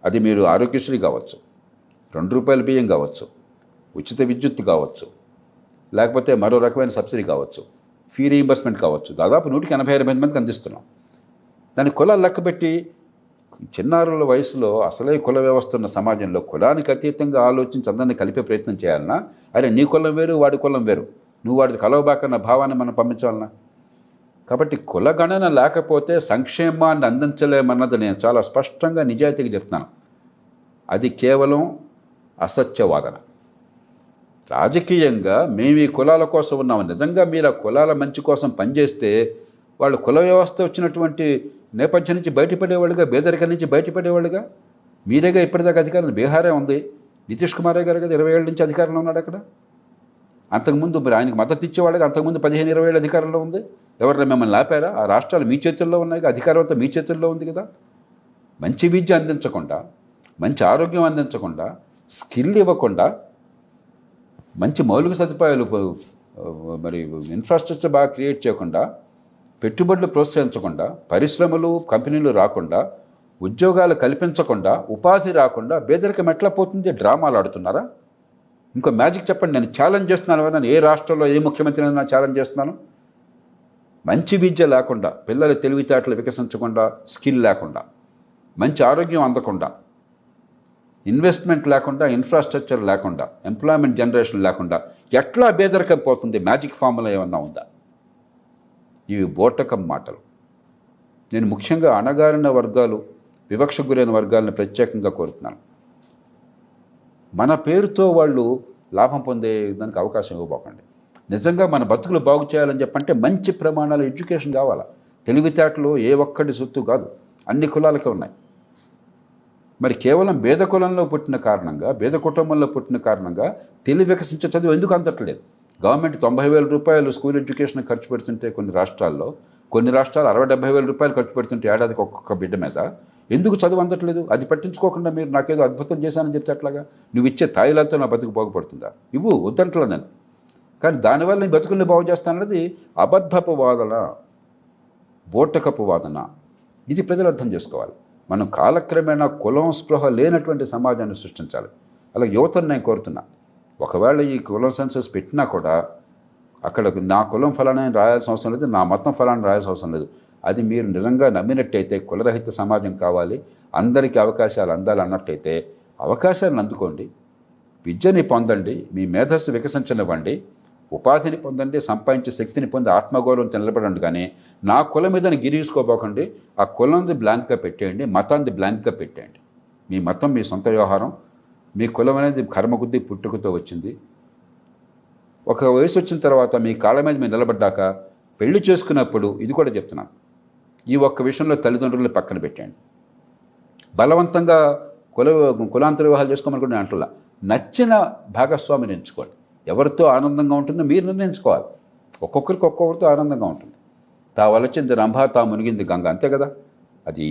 అది మీరు ఆరోగ్యశ్రీ కావచ్చు, ₹2 బియ్యం కావచ్చు, ఉచిత విద్యుత్ కావచ్చు, లేకపోతే మరో రకమైన సబ్సిడీ కావచ్చు, ఫీ రీయింబర్స్మెంట్ కావచ్చు, దాదాపు 188 మందికి అందిస్తున్నాం. దాని కులాలు లెక్కబెట్టి చిన్నారుల వయసులో అసలే కుల వ్యవస్థ ఉన్న సమాజంలో కులానికి అతీతంగా ఆలోచించి అందరినీ కలిపే ప్రయత్నం చేయాలన్నా, అరే నీ కులం వేరు, వాడి కులం వేరు, నువ్వు వాడికి కలవబాకన్న భావాన్ని మనం పంపించాలన్నా. కాబట్టి కులగణన లేకపోతే సంక్షేమాన్ని అందించలేమన్నది నేను చాలా స్పష్టంగా నిజాయితీగా చెప్తున్నాను. అది కేవలం అసత్యవాదన. రాజకీయంగా మేము ఈ కులాల కోసం ఉన్నాము, నిజంగా మీరు ఆ కులాల మంచి కోసం పనిచేస్తే వాళ్ళు కుల వ్యవస్థ వచ్చినటువంటి నేపథ్యం నుంచి బయటపడేవాళ్ళుగా, పేదరికం నుంచి బయటపడేవాళ్ళుగా. మీరేగా ఇప్పటిదాకా అధికారంలో బీహారే ఉంది, నితీష్ కుమారే గారు కదా 20 ఏళ్ళ నుంచి అధికారంలో ఉన్నాడు అక్కడ. అంతకుముందు మరి ఆయనకు మద్దతు ఇచ్చేవాళ్ళగా అంతకుముందు 15-20 ఏళ్ళ అధికారంలో ఉంది. ఎవరైనా మిమ్మల్ని ఆపారా? ఆ రాష్ట్రాలు మీ చేతుల్లో ఉన్నాయి, అధికారం అంతా మీ చేతుల్లో ఉంది కదా. మంచి విద్య అందించకుండా, మంచి ఆరోగ్యం అందించకుండా, స్కిల్ ఇవ్వకుండా, మంచి మౌలిక సదుపాయాలు మరి ఇన్ఫ్రాస్ట్రక్చర్ బాగా క్రియేట్ చేయకుండా, పెట్టుబడులు ప్రోత్సహించకుండా, పరిశ్రమలు కంపెనీలు రాకుండా, ఉద్యోగాలు కల్పించకుండా, ఉపాధి రాకుండా పేదరికం ఎట్లా పోతుంది? డ్రామాలు ఆడుతున్నారా? ఇంకో మ్యాజిక్ చెప్పండి. నేను ఛాలెంజ్ చేస్తున్నాను, నేను ఏ రాష్ట్రంలో ఏ ముఖ్యమంత్రిని నా ఛాలెంజ్ చేస్తున్నాను. మంచి విద్య లేకుండా, పిల్లల తెలివితేటలు వికసించకుండా, స్కిల్ లేకుండా, మంచి ఆరోగ్యం అందకుండా, ఇన్వెస్ట్మెంట్ లేకుండా, ఇన్ఫ్రాస్ట్రక్చర్ లేకుండా, ఎంప్లాయ్మెంట్ జనరేషన్ లేకుండా ఎట్లా పేదరికం పోతుంది? మ్యాజిక్ ఫార్ములా ఏమన్నా ఉందా? ఇవి బోటకం మాటలు. నేను ముఖ్యంగా అణగారిన వర్గాలు, వివక్ష గురైన వర్గాలను ప్రత్యేకంగా కోరుతున్నాను. మన పేరుతో వాళ్ళు లాభం పొందే దానికి అవకాశం ఇవ్వబోకండి. నిజంగా మన బతుకులు బాగు చేయాలని చెప్పంటే మంచి ప్రమాణాలు ఎడ్యుకేషన్ కావాలా, తెలివితేటలు ఏ ఒక్కడి సొత్తు కాదు, అన్ని కులాలకే ఉన్నాయి. మరి కేవలం పేద కులంలో పుట్టిన కారణంగా, పేద కుటుంబంలో పుట్టిన కారణంగా తెలివి వికసించే చదువు ఎందుకు అందట్లేదు? గవర్నమెంట్ 90,000 రూపాయలు స్కూల్ ఎడ్యుకేషన్ ఖర్చు పెడుతుంటే కొన్ని రాష్ట్రాలు 60,000-70,000 రూపాయలు ఖర్చు పెడుతుంటే ఏడాదికి ఒక్కొక్క బిడ్డ మీద ఎందుకు చదువు అందట్లేదు? అది పట్టించుకోకుండా మీరు నాకేదో అద్భుతం చేశానని చెప్తే అట్లాగా? నువ్వు ఇచ్చే తాయిలతో నా బతుకు బాగుపడుతుందా? ఇవ్వు, వద్దంటలో నేను. కానీ దానివల్ల నీ బతుకుల్ని బాగు చేస్తానన్నది అబద్ధపు వాదన, బోటకపు వాదన. ఇది ప్రజలు అర్థం చేసుకోవాలి. మనం కాలక్రమేణా కులం స్పృహ లేనటువంటి సమాజాన్ని సృష్టించాలి. అలా యువతను నేను కోరుతున్నా, ఒకవేళ ఈ కులం సెన్సస్ పెట్టినా కూడా అక్కడ నా కులం ఫలానా రాయాల్సిన అవసరం లేదు, నా మతం ఫలానా రాయాల్సిన అవసరం లేదు. అది మీరు నిజంగా నమ్మినట్టయితే కులరహిత సమాజం కావాలి, అందరికీ అవకాశాలు అందాలి అన్నట్టయితే అవకాశాలను అందుకోండి, విద్యని పొందండి, మీ మేధస్సు వికసించనివ్వండి, ఉపాధిని పొందండి, సంపాదించే శక్తిని పొంది ఆత్మగౌరవం నిలబడండి. కానీ నా కులం మీద గిరీసుకోపోకండి. ఆ కులంది బ్లాంక్గా పెట్టేయండి, మతాన్ని బ్లాంక్గా పెట్టేయండి. మీ మతం మీ సొంత వ్యవహారం, మీ కులం అనేది కర్మగుద్ది పుట్టుకతో వచ్చింది. ఒక వయసు వచ్చిన తర్వాత మీ కాళ్ళ మీద మీరు నిలబడ్డాక పెళ్లి చేసుకున్నప్పుడు ఇది కూడా చెప్తున్నాను, ఈ ఒక్క విషయంలో తల్లిదండ్రులను పక్కన పెట్టండి. బలవంతంగా కులాంతర వివాహాలు చేసుకోమని కూడా నేను అంటున్నా. నచ్చిన భాగస్వామిని ఎంచుకోండి. ఎవరితో ఆనందంగా ఉంటుందో మీరు నిర్ణయించుకోవాలి. ఒక్కొక్కరితో ఆనందంగా ఉంటుంది. తా వలచింది రంభ, తా మునిగింది గంగ, అంతే కదా. అది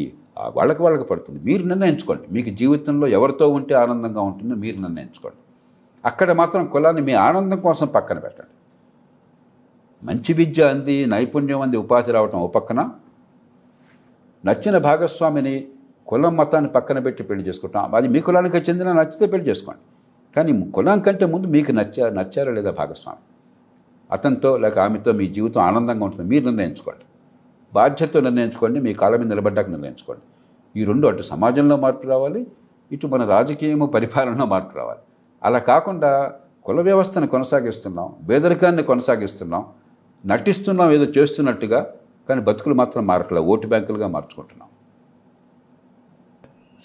వాళ్ళకి పడుతుంది. మీరు నిర్ణయించుకోండి. మీకు జీవితంలో ఎవరితో ఉంటే ఆనందంగా ఉంటుందో మీరు నిర్ణయించుకోండి. అక్కడ మాత్రం కులాన్ని మీ ఆనందం కోసం పక్కన పెట్టండి. మంచి విద్య అంది, నైపుణ్యం అంది, ఉపాధి రావటం ఓ పక్కన, నచ్చిన భాగస్వామిని కులం మతాన్ని పక్కన పెట్టి పెళ్లి చేసుకుంటాం. అది మీ కులానికి చెందిన నచ్చితే పెళ్లి చేసుకోండి. కానీ కులం కంటే ముందు మీకు నచ్చారా లేదా భాగస్వామి, అతనితో లేక ఆమెతో మీ జీవితం ఆనందంగా ఉంటుంది మీరు నిర్ణయించుకోండి. బాధ్యతతో నిర్ణయించుకోండి, మీ కాళ్ళ మీద నిలబడ్డాక నిర్ణయించుకోండి. ఈ రెండు, అటు సమాజంలో మార్పు రావాలి, ఇటు మన రాజకీయము పరిపాలనలో మార్పు రావాలి. అలా కాకుండా కుల వ్యవస్థను కొనసాగిస్తున్నాం, పేదరికాన్ని కొనసాగిస్తున్నాం, నటిస్తున్నాం ఏదో చేస్తున్నట్టుగా, కానీ బతుకులు మాత్రం మారట్లేదు, ఓటు బ్యాంకులుగా మార్చుకుంటున్నాం.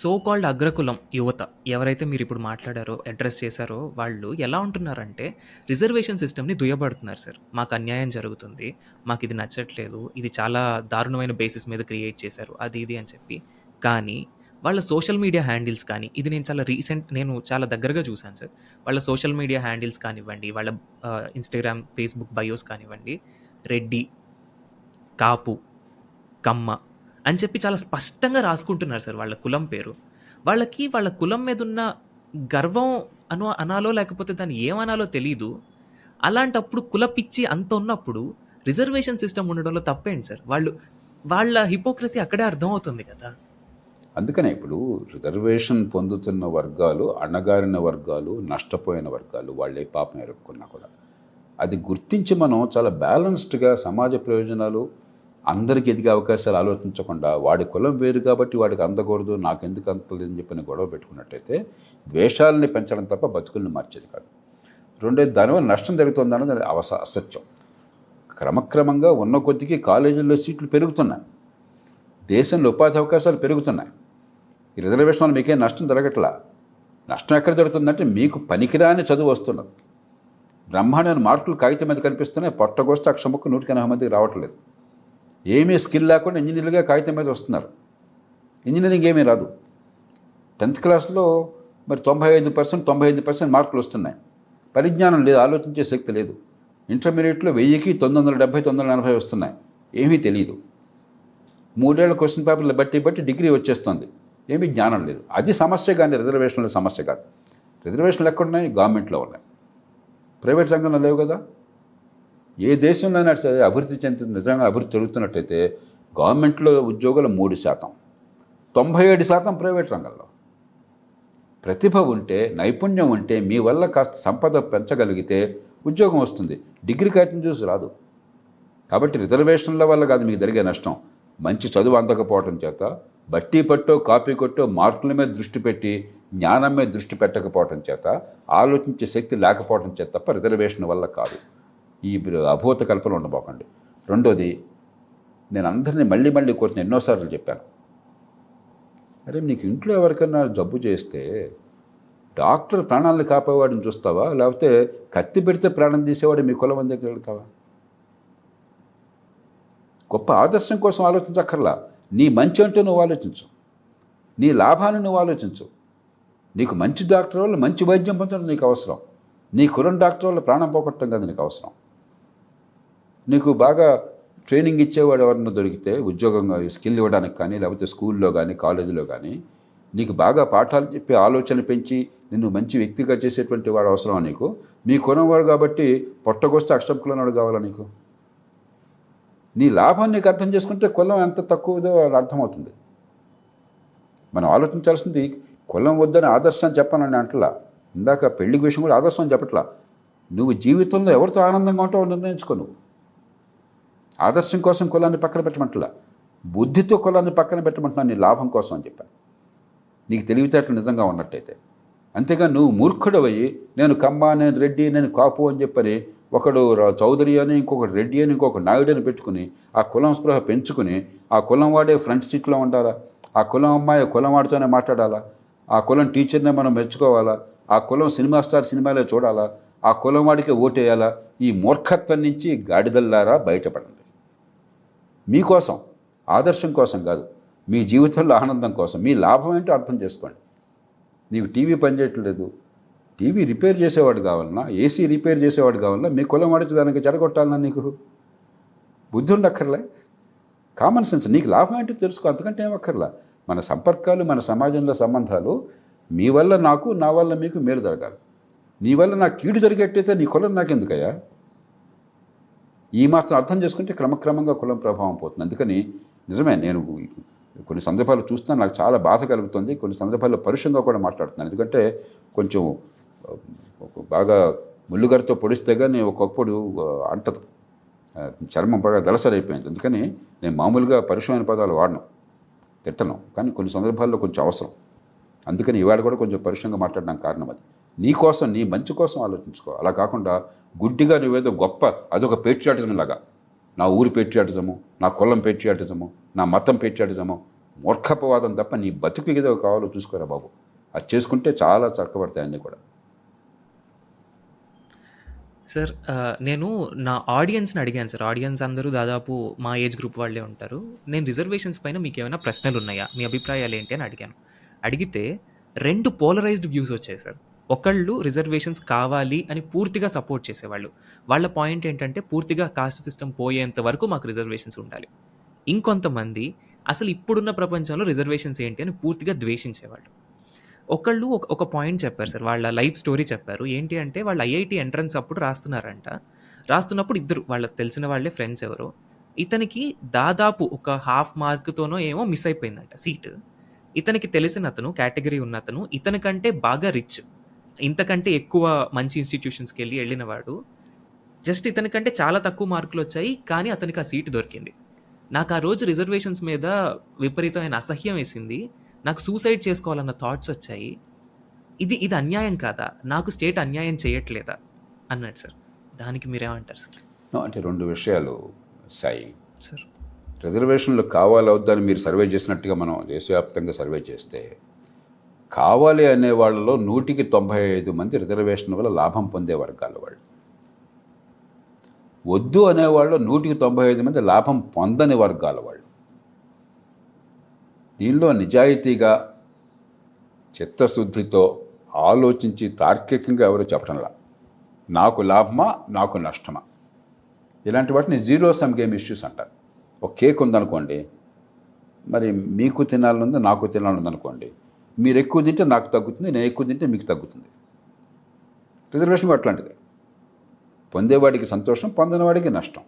సో కాల్డ్ అగ్రకులం యువత ఎవరైతే మీరు ఇప్పుడు మాట్లాడారో, అడ్రస్ చేశారో, వాళ్ళు ఎలా ఉంటున్నారంటే రిజర్వేషన్ సిస్టమ్ని దుయ్యబడుతున్నారు. సార్, మాకు అన్యాయం జరుగుతుంది, మాకు ఇది నచ్చట్లేదు, ఇది చాలా దారుణమైన బేసిస్ మీద క్రియేట్ చేశారు, అది ఇది అని చెప్పి. కానీ వాళ్ళ సోషల్ మీడియా హ్యాండిల్స్ కానీ, ఇది నేను చాలా దగ్గరగా చూశాను సార్. వాళ్ళ సోషల్ మీడియా హ్యాండిల్స్ కానివ్వండి, వాళ్ళ ఇన్స్టాగ్రామ్, ఫేస్బుక్ బయోస్ కానివ్వండి, రెడ్డి, కాపు, కమ్మ అని చెప్పి చాలా స్పష్టంగా రాసుకుంటున్నారు సార్ వాళ్ళ కులం పేరు. వాళ్ళ కులం మీద ఉన్న గర్వం అనాలో లేకపోతే దాన్ని ఏమనాలో తెలీదు. అలాంటప్పుడు కుల పిచ్చి అంత ఉన్నప్పుడు రిజర్వేషన్ సిస్టమ్ ఉండడంలో తప్పేంటి సార్? వాళ్ళ హిపోక్రసీ అక్కడే అర్థమవుతుంది కదా. అందుకనే ఇప్పుడు రిజర్వేషన్ పొందుతున్న వర్గాలు, అణగారిన వర్గాలు, నష్టపోయిన వర్గాలు, వాళ్ళే పాపం ఎరుక్కున్నా కూడా అది గుర్తించి మనం చాలా బ్యాలెన్స్డ్గా సమాజ ప్రయోజనాలు, అందరికీ ఎదిగే అవకాశాలు ఆలోచించకుండా వాడి కులం వేరు కాబట్టి వాడికి అందకూడదు, నాకెందుకు అంతలేదని చెప్పిన గొడవ పెట్టుకున్నట్టయితే ద్వేషాలని పెంచడం తప్ప బతుకుల్ని మార్చేది కాదు. రెండోది, దానివల్ల నష్టం జరుగుతుందన్నది అసత్యం. క్రమక్రమంగా ఉన్న కొద్దికి కాలేజీల్లో సీట్లు పెరుగుతున్నాయి, దేశంలో ఉపాధి అవకాశాలు పెరుగుతున్నాయి. ఈ రిజర్వేషన్ వల్ల మీకేం నష్టం జరగట్లా. నష్టం ఎక్కడ జరుగుతుందంటే మీకు పనికిరాని చదువు వస్తున్నది. బ్రహ్మాండమైన మార్కులు కాగితం మీద కనిపిస్తున్నాయి, పొట్టగోస్తే అక్షముక్కు 180 మందికి రావట్లేదు. ఏమీ స్కిల్ లేకుండా ఇంజనీర్లుగా కాగితం మీద వస్తున్నారు. ఇంజనీరింగ్ ఏమీ రాదు. 10th క్లాస్లో మరి 95% మార్కులు వస్తున్నాయి. పరిజ్ఞానం లేదు, ఆలోచించే శక్తి లేదు. ఇంటర్మీడియట్లో 1000కి 970, 980 వస్తున్నాయి, ఏమీ తెలియదు. 3 ఏళ్ల క్వశ్చన్ పేపర్లు బట్టి డిగ్రీ వచ్చేస్తుంది, ఏమీ జ్ఞానం లేదు. అది సమస్య, కానీ రిజర్వేషన్ల సమస్య కాదు. రిజర్వేషన్లు ఎక్కడున్నాయి? గవర్నమెంట్లో ఉన్నాయి, ప్రైవేట్ రంగంలో లేవు కదా. ఏ దేశంలోనైనా సరే అభివృద్ధి చెందుతుంది, నిజంగా అభివృద్ధి జరుగుతున్నట్టయితే గవర్నమెంట్లో ఉద్యోగులు 3%, 97% ప్రైవేట్ రంగంలో. ప్రతిభ ఉంటే, నైపుణ్యం ఉంటే, మీ వల్ల కాస్త సంపద పెంచగలిగితే ఉద్యోగం వస్తుంది. డిగ్రీ కాగితం చూసి రాదు. కాబట్టి రిజర్వేషన్ల వల్ల కాదు మీకు జరిగే నష్టం, మంచి చదువు అందకపోవడం చేత, బట్టి పట్టో కాపీ కొట్టో మార్కుల మీద దృష్టి పెట్టి జ్ఞానం మీద దృష్టి పెట్టకపోవడం చేత, ఆలోచించే శక్తి లేకపోవడం చేత తప్ప రిజర్వేషన్ వల్ల కాదు. ఈ అభూత కల్పన ఉండబోకండి. రెండోది, నేను అందరినీ మళ్ళీ కోరిన ఎన్నోసార్లు చెప్పాను, అరే నీకు ఇంట్లో ఎవరికైనా జబ్బు చేస్తే డాక్టర్ ప్రాణాలను కాపేవాడిని చూస్తావా, లేకపోతే కత్తి పెడితే ప్రాణం తీసేవాడు మీ కులం దగ్గరికి వెళ్తావా? గొప్ప ఆదర్శం కోసం ఆలోచించక్కర్లా. నీ మంచి అంటే నువ్వు ఆలోచించు, నీ లాభాన్ని నువ్వు ఆలోచించు. నీకు మంచి డాక్టర్ వాళ్ళు మంచి వైద్యం పొందడం నీకు అవసరం. నీ కులం డాక్టర్ వాళ్ళు ప్రాణం పోగొట్టడం కదా నీకు అవసరం. నీకు బాగా ట్రైనింగ్ ఇచ్చేవాడు ఎవరన్నా దొరికితే ఉద్యోగంగా స్కిల్ ఇవ్వడానికి కానీ, లేకపోతే స్కూల్లో కానీ, కాలేజీలో కానీ నీకు బాగా పాఠాలు చెప్పి ఆలోచన పెంచి నిన్ను మంచి వ్యక్తిగా చేసేటువంటి వాడు అవసరమా నీకు? నీ కులంవాడు కాబట్టి పొట్టకొస్తే అష్టం కులనాడు కావాలా నీకు? నీ లాభం నీకు అర్థం చేసుకుంటే కులం ఎంత తక్కువదో అర్థమవుతుంది. మనం ఆలోచించాల్సింది కులం వద్దని ఆదర్శం చెప్పాలని అంటలా. ఇందాక పెళ్లి విషయం కూడా ఆదర్శం అని చెప్పట్లా. నువ్వు జీవితంలో ఎవరితో ఆనందంగా ఉంటావో నిర్ణయించుకో. నువ్వు ఆదర్శం కోసం కులాన్ని పక్కన పెట్టమంటలా, బుద్ధితో కులాన్ని పక్కన పెట్టమంటున్నా నీ లాభం కోసం అని చెప్పాను. నీకు తెలివితేటలు నిజంగా ఉన్నట్టయితే. అంతేగా నువ్వు మూర్ఖుడవయ్యి నేను కమ్మ, నేను రెడ్డి, నేను కాపు అని చెప్పని ఒకడు చౌదరి అని, ఇంకొకటి రెడ్డి అని, ఇంకొకటి నాయుడు అని పెట్టుకుని ఆ కులం స్పృహ పెంచుకుని ఆ కులం వాడే ఫ్రంట్ సీట్లో ఉండాలా? ఆ కులం అమ్మాయి కులం వాడితోనే మాట్లాడాలా? ఆ కులం టీచర్నే మనం మెచ్చుకోవాలా? ఆ కులం సినిమా స్టార్ సినిమాలే చూడాలా? ఆ కులం వాడికి ఓటేయాలా? ఈ మూర్ఖత్వం నుంచి గాడిదల్లారా బయటపడండి. మీకోసం, ఆదర్శం కోసం కాదు, మీ జీవితంలో ఆనందం కోసం. మీ లాభం ఏంటో అర్థం చేసుకోండి. నీకు టీవీ పనిచేయట్లేదు, టీవీ రిపేర్ చేసేవాడు కావాలన్నా, ఏసీ రిపేర్ చేసేవాడు కావాలన్నా, మీ కులం వాడికి దానికి చెడగొట్టాలన్నా నీకు బుద్ధి ఉండక్కర్లే. Common sense. నీకు లాభం ఏంటో తెలుసుకో, అంతకంటే ఏమక్కర్లా. మన సంపర్కాలు, మన సమాజంలో సంబంధాలు మీ వల్ల నాకు, నా వల్ల మీకు మేలు జరగాలి. నీ వల్ల నాకు కీడు జరిగేట్టయితే నీ కులం నాకెందుకయ్యా? ఈ మాత్రం అర్థం చేసుకుంటే క్రమక్రమంగా కులం ప్రభావం పోతుంది. అందుకని నిజమే, నేను కొన్ని సందర్భాలు చూస్తున్నా, నాకు చాలా బాధ కలుగుతుంది. కొన్ని సందర్భాల్లో పరుషంగా కూడా మాట్లాడుతున్నాను. ఎందుకంటే కొంచెం బాగా ముళ్ళుగారితో పొడిస్తే కానీ ఒకప్పుడు అంటదు, చర్మం బాగా దళసరైపోయింది. అందుకని నేను మామూలుగా పరుషమైన పదాలు వాడను, తిట్టను. కానీ కొన్ని సందర్భాల్లో కొంచెం అవసరం. అందుకని ఇవాళ కూడా కొంచెం పరుషంగా మాట్లాడడానికి కారణం అది. నీ కోసం, నీ మంచి కోసం ఆలోచించుకో. అలా కాకుండా గుడ్డిగా నువ్వేదో గొప్ప, అదొక పేట్రియాటిజం లాగా, నా ఊరి పేట్రియాటిజము, నా కులం పేట్రియాటిజము, నా మతం పేట్రియాటిజము, మూర్ఖపవాదం తప్ప నీ బతుకు ఏదో కావాలో చూసుకోరా బాబు. అది చేసుకుంటే చాలా చక్కబడతాయి అన్నీ కూడా. సార్ నేను నా ఆడియన్స్ని అడిగాను సార్. ఆడియన్స్ అందరూ దాదాపు మా ఏజ్ గ్రూప్ వాళ్ళే ఉంటారు. నేను రిజర్వేషన్స్ పైన మీకు ఏమైనా ప్రశ్నలు ఉన్నాయా, మీ అభిప్రాయాలు ఏంటి అని అడిగాను. అడిగితే 2 పోలరైజ్డ్ వ్యూస్ వచ్చాయి సార్. ఒకళ్ళు రిజర్వేషన్స్ కావాలి అని పూర్తిగా సపోర్ట్ చేసేవాళ్ళు. వాళ్ళ పాయింట్ ఏంటంటే పూర్తిగా కాస్ట్ సిస్టమ్ పోయేంత వరకు మాకు రిజర్వేషన్స్ ఉండాలి. ఇంకొంతమంది అసలు ఇప్పుడున్న ప్రపంచంలో రిజర్వేషన్స్ ఏంటి అని పూర్తిగా ద్వేషించేవాళ్ళు. ఒకళ్ళు ఒక పాయింట్ చెప్పారు సార్. వాళ్ళ లైఫ్ స్టోరీ చెప్పారు. ఏంటి అంటే వాళ్ళు ఐఐటి ఎంట్రన్స్ అప్పుడు రాస్తున్నప్పుడు ఇద్దరు వాళ్ళకి తెలిసిన వాళ్ళే ఫ్రెండ్స్ ఎవరో, ఇతనికి దాదాపు ఒక హాఫ్ మార్క్తోనో ఏమో మిస్ అయిపోయిందంట సీట్. ఇతనికి తెలిసిన అతను, కేటగిరీ ఉన్న అతను, ఇతనికంటే బాగా రిచ్, ఇంతకంటే ఎక్కువ మంచి ఇన్స్టిట్యూషన్స్కి వెళ్ళినవాడు, జస్ట్ ఇతనికంటే చాలా తక్కువ మార్కులు వచ్చాయి, కానీ అతనికి ఆ సీటు దొరికింది. నాకు ఆ రోజు రిజర్వేషన్స్ మీద విపరీతమైన అసహ్యం వేసింది. నాకు సూసైడ్ చేసుకోవాలన్న థాట్స్ వచ్చాయి. ఇది అన్యాయం కాదా? నాకు స్టేట్ అన్యాయం చేయట్లేదా అన్నాడు సార్. దానికి మీరేమంటారు సార్? అంటే 2 విషయాలు సాయి. సార్, రిజర్వేషన్లు కావాలి వద్దని మీరు సర్వే చేసినట్టుగా మనం దేశవ్యాప్తంగా సర్వే చేస్తే, కావాలి అనే వాళ్ళలో 100కి 95 మంది రిజర్వేషన్ వల్ల లాభం పొందే వర్గాల వాళ్ళు. వద్దు అనేవాళ్ళు 100కి 95 మంది లాభం పొందని వర్గాల వాళ్ళు. దీనిలో నిజాయితీగా, చిత్తశుద్ధితో ఆలోచించి తార్కికంగా ఎవరు చెప్పడంలా నాకు లాభమా, నాకు నష్టమా, ఇలాంటి వాటిని జీరో సమ్ గేమ్ ఇష్యూస్ అంటారు. ఒక కేక్ ఉందనుకోండి, మరి మీకు తినాలనుంది, నాకు తినాలనుందనుకోండి, మీరు ఎక్కువ తింటే నాకు తగ్గుతుంది, నేను ఎక్కువ తింటే మీకు తగ్గుతుంది. రిజర్వేషన్ అట్లాంటిది. పొందేవాడికి సంతోషం, పొందినవాడికి నష్టం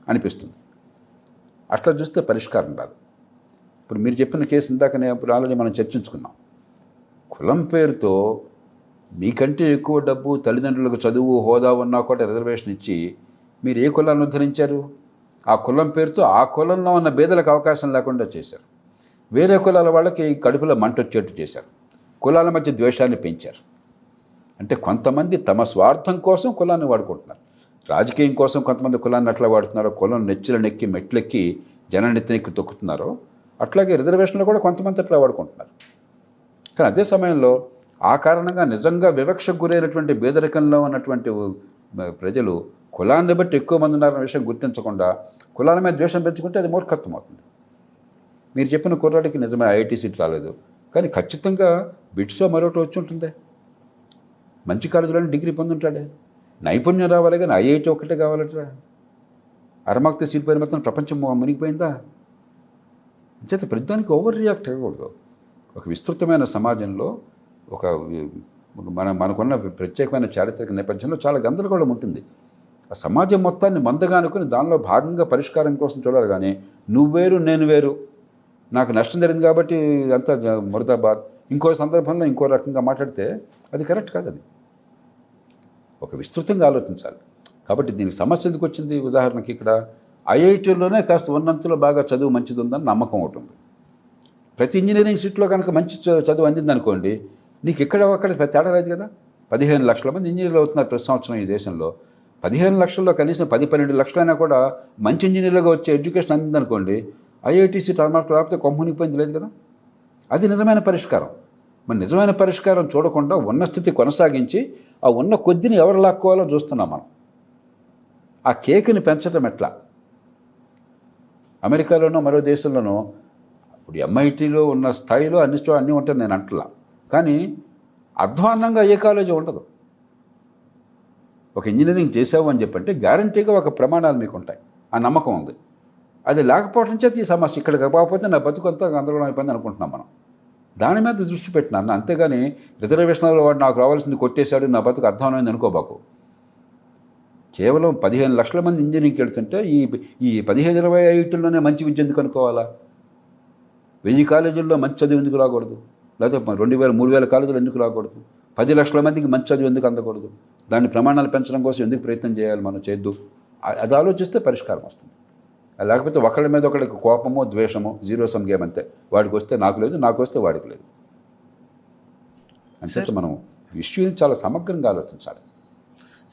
అనిపిస్తుంది. అట్లా చూస్తే పరిష్కారం రాదు. ఇప్పుడు మీరు చెప్పిన కేసు ఇందాకనే ఇప్పుడు ఆల్రెడీ మనం చర్చించుకున్నాం. కులం పేరుతో మీకంటే ఎక్కువ డబ్బు, తల్లిదండ్రులకు చదువు, హోదా ఉన్నా కూడా రిజర్వేషన్ ఇచ్చి మీరు ఏ కులాన్ని ఉద్ధరించారు? ఆ కులం పేరుతో ఆ కులంలో ఉన్న పేదలకు అవకాశం లేకుండా చేశారు. వేరే కులాల వాళ్ళకి కడుపులో మంట వచ్చేట్టు చేశారు. కులాల మధ్య ద్వేషాన్ని పెంచారు. అంటే కొంతమంది తమ స్వార్థం కోసం కులాన్ని వాడుకుంటున్నారు. రాజకీయం కోసం కొంతమంది కులాన్ని అట్లా వాడుతున్నారు. కులం నెక్కి మెట్లెక్కి జన నెత్తినెక్కి తొక్కుతున్నారు. అట్లాగే రిజర్వేషన్లో కూడా కొంతమంది అట్లా వాడుకుంటున్నారు. కానీ అదే సమయంలో ఆ కారణంగా నిజంగా వివక్షకు గురైనటువంటి పేదరికంలో ఉన్నటువంటి ప్రజలు కులాన్ని బట్టి ఎక్కువ మంది ఉన్నారన్న విషయం గుర్తించకుండా కులాల మీద ద్వేషం పెంచుకుంటే అది మూర్ఖత్వం అవుతుంది. మీరు చెప్పిన కుర్రాడికి నిజమే ఐఐటీ సీట్ రాలేదు, కానీ ఖచ్చితంగా బిట్సో మరొకటి వచ్చి ఉంటుంది, మంచి కాలేజీలోనే డిగ్రీ పొందుంటాడే. నైపుణ్యం రావాలి కానీ ఐఐటీ ఒక్కటే కావాలట్రా. అరమాక్త సీట్ మొత్తం ప్రపంచం మునిగిపోయిందా? అంచేత ప్రతిదానికి ఓవర్ రియాక్ట్ అవ్వకూడదు. ఒక విస్తృతమైన సమాజంలో ఒక మనకున్న ప్రత్యేకమైన చారిత్రక నేపథ్యంలో చాలా గందరగోళం ఉంటుంది. ఆ సమాజం మొత్తాన్ని మందగా అనుకుని దానిలో భాగంగా పరిష్కారం కోసం చూడాలి. కానీ నువ్వు వేరు నేను వేరు, నాకు నష్టం జరిగింది కాబట్టి అంతా మురదాబాద్, ఇంకో సందర్భంలో ఇంకో రకంగా మాట్లాడితే అది కరెక్ట్ కాదు. అది ఒక విస్తృతంగా ఆలోచించాలి. కాబట్టి దీనికి సమస్య ఎందుకు వచ్చింది? ఉదాహరణకి ఇక్కడ ఐఐటీలోనే కాస్త ఉన్నంతలో బాగా చదువు మంచిది ఉందని నమ్మకం ఒకటి ఉంది. ప్రతి ఇంజనీరింగ్ సీట్లో కనుక మంచి చదువు అందింది అనుకోండి, నీకు ఇక్కడ ఒక్కడ తేడా లేదు కదా. 15 లక్షల మంది ఇంజనీర్లు అవుతున్నారు ప్రతి సంవత్సరం ఈ దేశంలో. 15 లక్షల్లో కనీసం 10-12 లక్షలైనా కూడా మంచి ఇంజనీర్లుగా వచ్చే ఎడ్యుకేషన్ అందిందనుకోండి, ఐఐటీ సీట్ అన్నమాట రాకపోతే కొమ్మునిపోయింది లేదు కదా. అది నిజమైన పరిష్కారం. మరి నిజమైన పరిష్కారం చూడకుండా ఉన్న స్థితి కొనసాగించి ఆ ఉన్న కొద్దిని ఎవరు లాక్కోవాలో చూస్తున్నాం మనం. ఆ కేకుని పెంచడం ఎట్లా? అమెరికాలోనో మరో దేశంలోనో ఇప్పుడు ఎంఐటీలో ఉన్న స్థాయిలో అన్నీ ఉంటాయి నేను అంటలా, కానీ అధ్వాన్నంగా ఏ కాలేజీ ఉండదు. ఒక ఇంజనీరింగ్ చేసావు అని చెప్పంటే గ్యారంటీగా ఒక ప్రమాణాలు మీకు ఉంటాయి, ఆ నమ్మకం ఉంది. అది లేకపోవడం చేత ఈ సమస్య. ఇక్కడికి కాకపోతే నా బతుకంతా గందరగోళం అయిపోయింది అనుకుంటున్నాం మనం. దాని మీద దృష్టి పెట్టినాను, అంతేగాని రిజర్వేషన్లో వాడు నాకు రావాల్సింది కొట్టేశాడు, నా బతుకు అర్థమైంది అనుకోబాకు. కేవలం 15 లక్షల మంది ఇంజనీరింగ్కి వెళ్తుంటే ఈ 15-20 ఐఐటీల్లోనే మంచి విద్య ఎందుకు అనుకోవాలా? 1000 కాలేజీల్లో మంచి చదువు ఎందుకు రాకూడదు? లేకపోతే 2000-3000 కాలేజీలు ఎందుకు రాకూడదు? 10 లక్షల మందికి మంచి చదువు ఎందుకు అందకూడదు? దాన్ని ప్రమాణాలు పెంచడం కోసం ఎందుకు ప్రయత్నం చేయాలి? మనం చేద్దు. అది ఆలోచిస్తే పరిష్కారం వస్తుంది. లేకపోతే ఒకళ్ళ మీద ఒకళ్ళకి కోపమో ద్వేషమో, జీరో సమ్ గేమ్ అంతే. వాడికి వస్తే నాకు లేదు, నాకు వస్తే వాడికి లేదు. అంటే మనం ఇష్యూని చాలా సమగ్రంగా ఆలోచించాలి.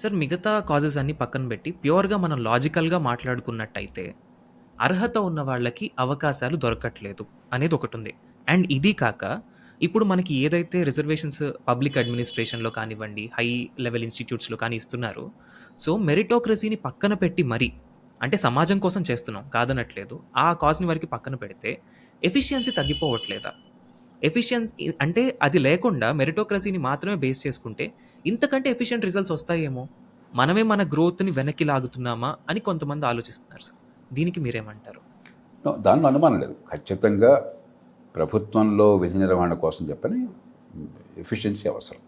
సార్, మిగతా కాజెస్ అన్ని పక్కన పెట్టి ప్యూర్గా మనం లాజికల్గా మాట్లాడుకున్నట్టయితే అర్హత ఉన్న వాళ్ళకి అవకాశాలు దొరకట్లేదు అనేది ఒకటి ఉంది. అండ్ ఇది కాక ఇప్పుడు మనకి ఏదైతే రిజర్వేషన్స్ పబ్లిక్ అడ్మినిస్ట్రేషన్లో కానివ్వండి, హై లెవెల్ ఇన్స్టిట్యూట్స్లో కానీ ఇస్తున్నారు. సో మెరిటోక్రసీని పక్కన పెట్టి మరి, అంటే సమాజం కోసం చేస్తున్నాం కాదనట్లేదు, ఆ కాజ్ని వరకు పక్కన పెడితే ఎఫిషియన్సీ తగ్గిపోవట్లేదా? ఎఫిషియన్సీ అంటే అది లేకుండా మెరిటోక్రసీని మాత్రమే బేస్ చేసుకుంటే ఇంతకంటే ఎఫిషియెంట్ రిజల్ట్స్ వస్తాయేమో, మనమే మన గ్రోత్ని వెనక్కి లాగుతున్నామా అని కొంతమంది ఆలోచిస్తున్నారు సార్. దీనికి మీరేమంటారు? దానిలో అనుమానం లేదు. ఖచ్చితంగా ప్రభుత్వంలో విధి నిర్వహణ కోసం చెప్పని ఎఫిషియన్సీ అవసరం,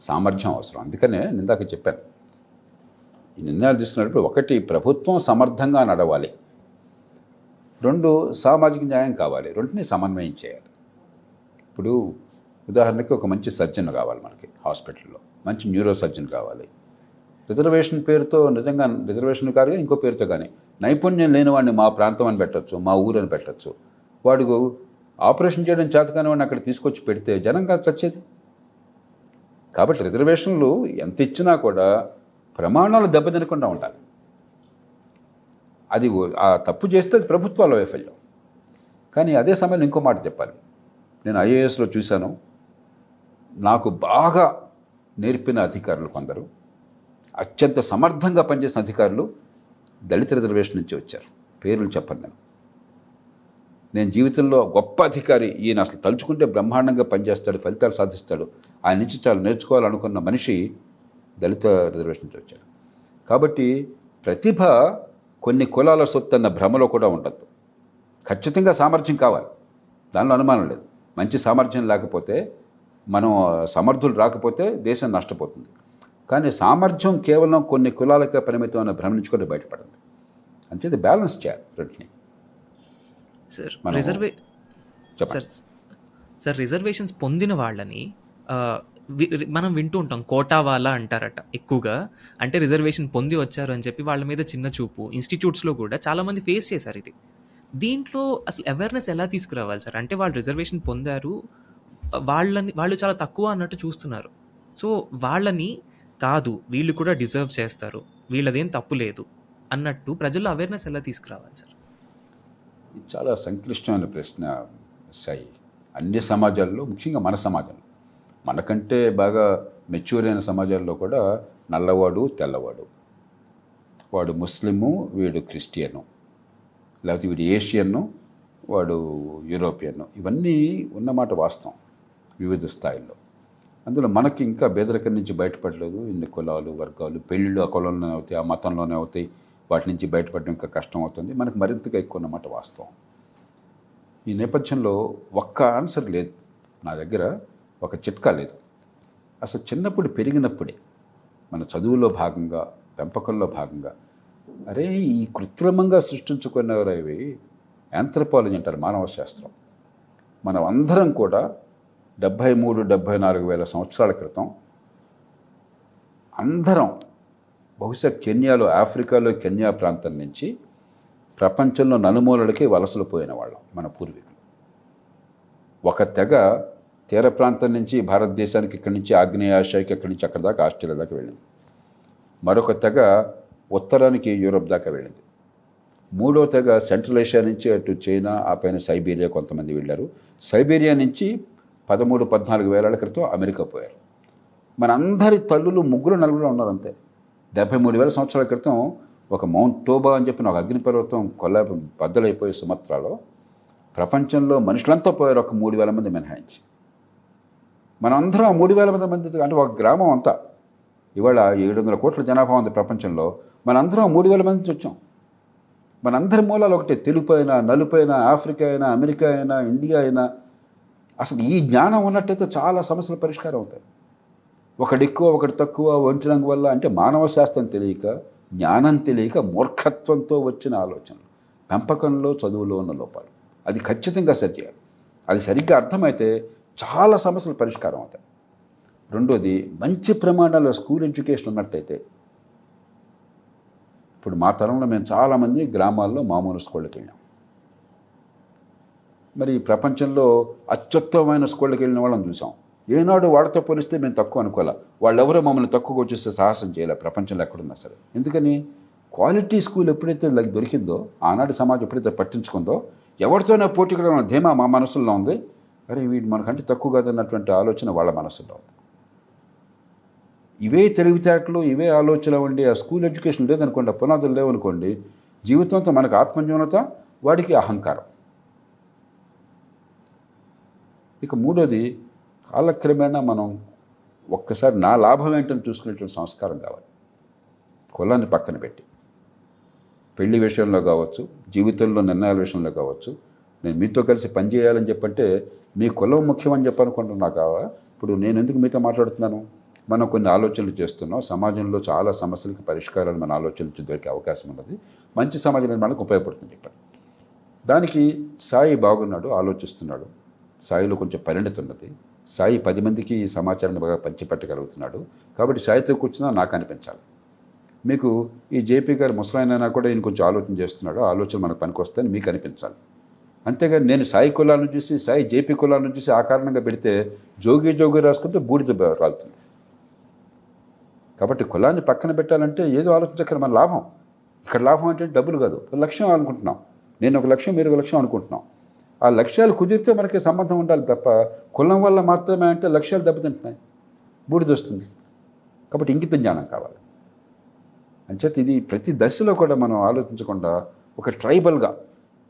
సామర్థ్యం అవసరం. అందుకనే ఇందాక చెప్పాను, ఈ నిర్ణయాలు తీసుకున్నప్పుడు 1 ప్రభుత్వం సమర్థంగా నడవాలి, 2 సామాజిక న్యాయం కావాలి, 2ని సమన్వయం చేయాలి. ఇప్పుడు ఉదాహరణకి ఒక మంచి సర్జన్ కావాలి మనకి హాస్పిటల్లో, మంచి న్యూరో సర్జన్ కావాలి. రిజర్వేషన్ పేరుతో నిజంగా రిజర్వేషన్ కాదు ఇంకో పేరుతో కానీ నైపుణ్యం లేని వాడిని మా ప్రాంతం అని పెట్టచ్చు, మా ఊరు అని పెట్టచ్చు. వాడికి ఆపరేషన్ చేయడం చేతకాని వాడిని అక్కడ తీసుకొచ్చి పెడితే జనం కాదు చచ్చేది. కాబట్టి రిజర్వేషన్లు ఎంత ఇచ్చినా కూడా ప్రమాణాలు దెబ్బతినకుండా ఉండాలి. అది ఆ తప్పు చేస్తే అది ప్రభుత్వాల వైఫల్యం. కానీ అదే సమయంలో ఇంకో మాట చెప్పాలి. నేను ఐఏఎస్లో చూశాను, నాకు బాగా నేర్పిన అధికారులు కొందరు, అత్యంత సమర్థంగా పనిచేసిన అధికారులు దళిత రిజర్వేషన్ నుంచి వచ్చారు. పేర్లు చెప్పను నేను జీవితంలో గొప్ప అధికారి, ఈయన అసలు తలుచుకుంటే బ్రహ్మాండంగా పనిచేస్తాడు, ఫలితాలు సాధిస్తాడు, ఆయన నుంచి చాలా నేర్చుకోవాలనుకున్న మనిషి దళిత రిజర్వేషన్ నుంచి వచ్చాడు. కాబట్టి ప్రతిభ కొన్ని కులాల సొత్తు అన్న భ్రమలో కూడా ఉండద్దు. ఖచ్చితంగా సామర్థ్యం కావాలి, దానిలో అనుమానం లేదు. మంచి సామర్థ్యం లేకపోతే, మనం సమర్థులు రాకపోతే దేశం నష్టపోతుంది. కానీ సామర్థ్యం కేవలం కొన్ని కులాలకే పరిమితం అన్న భ్రమ నుంచి కూడా బయటపడింది. అంతే బ్యాలెన్స్ చేయాలి రెండింటిని. సార్ రిజర్వేషన్స్ పొందిన వాళ్ళని మనం వింటూ ఉంటాం, కోటా వాళ్ళ అంటారట ఎక్కువగా. అంటే రిజర్వేషన్ పొంది వచ్చారు అని చెప్పి వాళ్ళ మీద చిన్న చూపు ఇన్స్టిట్యూట్స్లో కూడా చాలామంది ఫేస్ చేశారు ఇది. దీంట్లో అసలు అవేర్నెస్ ఎలా తీసుకురావాలి సార్? అంటే వాళ్ళు రిజర్వేషన్ పొందారు, వాళ్ళు చాలా తక్కువ అన్నట్టు చూస్తున్నారు. సో వాళ్ళని కాదు, వీళ్ళు కూడా డిజర్వ్ చేస్తారు, వీళ్ళదేం తప్పు లేదు అన్నట్టు ప్రజల్లో అవేర్నెస్ ఎలా తీసుకురావాలి సార్? ఇది చాలా సంక్లిష్టమైన ప్రశ్న సాయి. అన్ని సమాజాల్లో, ముఖ్యంగా మన సమాజంలో, మనకంటే బాగా మెచ్యూర్ అయిన సమాజాల్లో కూడా నల్లవాడు తెల్లవాడు, వాడు ముస్లిము వీడు క్రిస్టియను, లేకపోతే వీడు ఏషియన్ను, వాడు యూరోపియన్ను, ఇవన్నీ ఉన్నమాట వాస్తవం వివిధ స్థాయిల్లో. అందులో మనకి ఇంకా పేదరికం నుంచి బయటపడలేదు. ఇన్ని కులాలు, వర్గాలు, పెళ్ళిళ్ళు ఆ కులంలోనే అవుతాయి, ఆ మతంలోనే అవుతాయి. వాటి నుంచి బయటపడడం ఇంకా కష్టం అవుతుంది. మనకు మరింతగా ఎక్కువ ఉన్నమాట వాస్తవం. ఈ నేపథ్యంలో ఒక్క ఆన్సర్ లేదు నా దగ్గర, ఒక చిట్కా లేదు. అసలు చిన్నప్పుడు పెరిగినప్పుడే మన చదువులో భాగంగా, పెంపకంలో భాగంగా, అరే ఈ కృత్రిమంగా సృష్టించుకునేవి యాంథ్రపాలజీ అంటారు, మానవ శాస్త్రం. మనం అందరం కూడా 73-74 వేల సంవత్సరాల క్రితం అందరం బహుశా కెన్యాలో, ఆఫ్రికాలో కెన్యా ప్రాంతం నుంచి ప్రపంచంలో నలుమూలలకి వలసలు పోయిన వాళ్ళం మన పూర్వీకులు. ఒక తెగ తీర ప్రాంతం నుంచి భారతదేశానికి, ఇక్కడి నుంచి ఆగ్నేయ ఆసియాకి, ఇక్కడి నుంచి అక్కడి దాకా ఆస్ట్రేలియా దాకా వెళ్ళింది. మరొక తెగ ఉత్తరానికి యూరోప్ దాకా వెళ్ళింది. మూడో తెగ సెంట్రల్ ఏషియా నుంచి అటు చైనా, ఆ పైన సైబీరియా కొంతమంది వెళ్ళారు. సైబీరియా నుంచి 13-14 వేల క్రితం అమెరికా పోయారు. మనందరి తల్లులు ముగ్గురు నలుగురు ఉన్నారు అంతే. 73,000 సంవత్సరాల క్రితం ఒక మౌంట్ టోబా అని చెప్పిన ఒక అగ్నిపర్వతం బద్దలైపోయి సుమత్రాలో ప్రపంచంలో మనుషులంతా పోయారు, ఒక 3,000 మంది మినహాయించి. మనందరం 3,000 మంది అంటే ఒక గ్రామం అంతా. ఇవాళ 700 కోట్ల జనాభా ఉంది ప్రపంచంలో, మనందరం 3,000 మంది నుంచి వచ్చాం. మనందరి మూలాలు ఒకటే, తెలుపు అయినా, నలుపు అయినా, ఆఫ్రికా అయినా, అమెరికా అయినా, ఇండియా అయినా. అసలు ఈ జ్ఞానం ఉన్నట్టయితే చాలా సమస్యలు పరిష్కారం అవుతాయి. ఒకటి ఎక్కువ, ఒకటి తక్కువ, ఒంటి రంగు వల్ల అంటే మానవ శాస్త్రం తెలియక, జ్ఞానం తెలియక, మూర్ఖత్వంతో వచ్చిన ఆలోచనలు, పెంపకంలో, చదువులో ఉన్న లోపాలు. అది ఖచ్చితంగా సరిచేయాలి. అది సరిగ్గా అర్థమైతే చాలా సమస్యలు పరిష్కారం అవుతాయి. రెండోది, మంచి ప్రమాణాల స్కూల్ ఎడ్యుకేషన్ ఉన్నట్టయితే, ఇప్పుడు మా తరంలో మేము చాలామంది గ్రామాల్లో మామూలు స్కూళ్ళకి వెళ్ళాం. మరి ప్రపంచంలో అత్యుత్తమమైన స్కూళ్ళకి వెళ్ళిన వాళ్ళని చూసాం. ఏనాడు వాడితో పోలిస్తే మేము తక్కువ అనుకోలే. వాళ్ళెవరో మమ్మల్ని తక్కువ వచ్చేస్తే సాహసం చేయలే ప్రపంచంలో ఎక్కడున్నా సరే. ఎందుకని? క్వాలిటీ స్కూల్ ఎప్పుడైతే దొరికిందో, ఆనాటి సమాజం ఎప్పుడైతే పట్టించుకుందో, ఎవరితోనే పోటీగా ఉన్న ధీమా మా మనసులో ఉంది. అరే వీడు మనకంటే తక్కువ కాదన్నటువంటి ఆలోచన వాళ్ళ మనసులో ఉంది. ఇవే తెలివితేటలు, ఇవే ఆలోచన ఉండి ఆ స్కూల్ ఎడ్యుకేషన్ లేదనుకోండి, ఆ పునాదులు లేవనుకోండి, జీవితంతో మనకు ఆత్మన్యూనత, వాడికి అహంకారం. ఇక మూడోది, కాలక్రమేణా మనం ఒక్కసారి నా లాభం ఏంటని చూసుకునేటువంటి సంస్కారం కావాలి. కులాన్ని పక్కన పెట్టి పెళ్లి విషయంలో కావచ్చు, జీవితంలో నిర్ణయాల విషయంలో కావచ్చు, నేను మీతో కలిసి పనిచేయాలని చెప్పంటే మీ కులం ముఖ్యమని చెప్పనుకుంటున్నా కావా? ఇప్పుడు నేను ఎందుకు మీతో మాట్లాడుతున్నాను? మనం కొన్ని ఆలోచనలు చేస్తున్నాం. సమాజంలో చాలా సమస్యలకు పరిష్కారాలు మన ఆలోచనలు దొరికే అవకాశం ఉన్నది. మంచి సమాజ నిర్మాణానికి ఉపయోగపడుతుంది చెప్పాను. దానికి సాయి బాగున్నాడు, ఆలోచిస్తున్నాడు. సాయిలో కొంచెం పరిణతి ఉన్నది. సాయి 10 మందికి ఈ సమాచారాన్ని బాగా పంచిపెట్టగలుగుతున్నాడు. కాబట్టి సాయితో కూర్చున్నా నాకు అనిపించాలి. మీకు ఈ జేపీ గారు ముసలాయనైనా కూడా ఈయన కొంచెం ఆలోచన చేస్తున్నాడు, ఆలోచన మనకు పనికొస్తాయని మీకు అనిపించాలి. అంతేగాని నేను సాయి కులాలను చూసి, సాయి జేపీ కులాలను చూసి ఆ కారణంగా పెడితే జోగి రాసుకుంటే బూడిద రాలుతుంది. కాబట్టి కులాన్ని పక్కన పెట్టాలంటే ఏదో ఆలోచించక్కడ మన లాభం. ఇక్కడ లాభం అంటే డబ్బులు కాదు, లక్ష్యం అనుకుంటున్నాం. నేను ఒక లక్ష్యం, మీరు ఒక లక్ష్యం అనుకుంటున్నాం. ఆ లక్ష్యాలు కుదిరితే మనకి సంబంధం ఉండాలి తప్ప కులం వల్ల మాత్రమే అంటే లక్ష్యాలు దెబ్బతింటున్నాయి, బూడిదొస్తుంది. కాబట్టి ఇంగిత జ్ఞానం కావాలి. అంచేత ఇది ప్రతి దశలో కూడా మనం ఆలోచించకుండా ఒక ట్రైబల్గా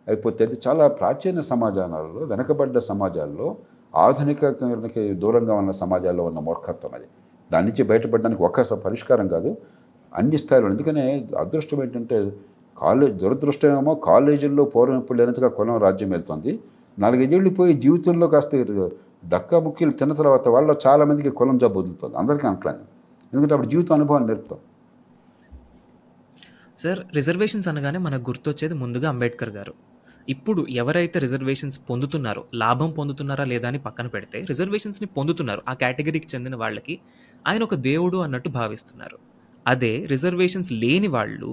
అయిపోతే అది చాలా ప్రాచీన సమాజాలలో, వెనకబడ్డ సమాజాల్లో, ఆధునికకి దూరంగా ఉన్న సమాజాల్లో ఉన్న మూర్ఖత్వం అది. దాని నుంచి బయటపడడానికి ఒక్క పరిష్కారం కాదు, అన్ని స్థాయిలో. అందుకనే అదృష్టం ఏంటంటే దురదృష్టమేమో కాలేజీల్లో పూర్వం ఇప్పుడు లేనంతగా కులం రాజ్యం వెళ్తుంది. 4-5 ఏళ్ళు పోయి జీవితంలో కాస్త డక్కా ముక్కీలు తిన్న తర్వాత వాళ్ళు చాలామందికి కులం జబ్బు వదులుతుంది. అందరికీ అంట్లాను. ఎందుకంటే అప్పుడు జీవిత అనుభవాన్ని నేర్పుతాం. సార్, రిజర్వేషన్స్ అనగానే మనకు గుర్తొచ్చేది ముందుగా అంబేద్కర్ గారు. ఇప్పుడు ఎవరైతే రిజర్వేషన్స్ పొందుతున్నారో, లాభం పొందుతున్నారా లేదా అని పక్కన పెడితే, రిజర్వేషన్స్ని పొందుతున్నారు ఆ కేటగిరీకి చెందిన వాళ్ళకి ఆయన ఒక దేవుడు అన్నట్టు భావిస్తున్నారు. అదే రిజర్వేషన్స్ లేని వాళ్ళు,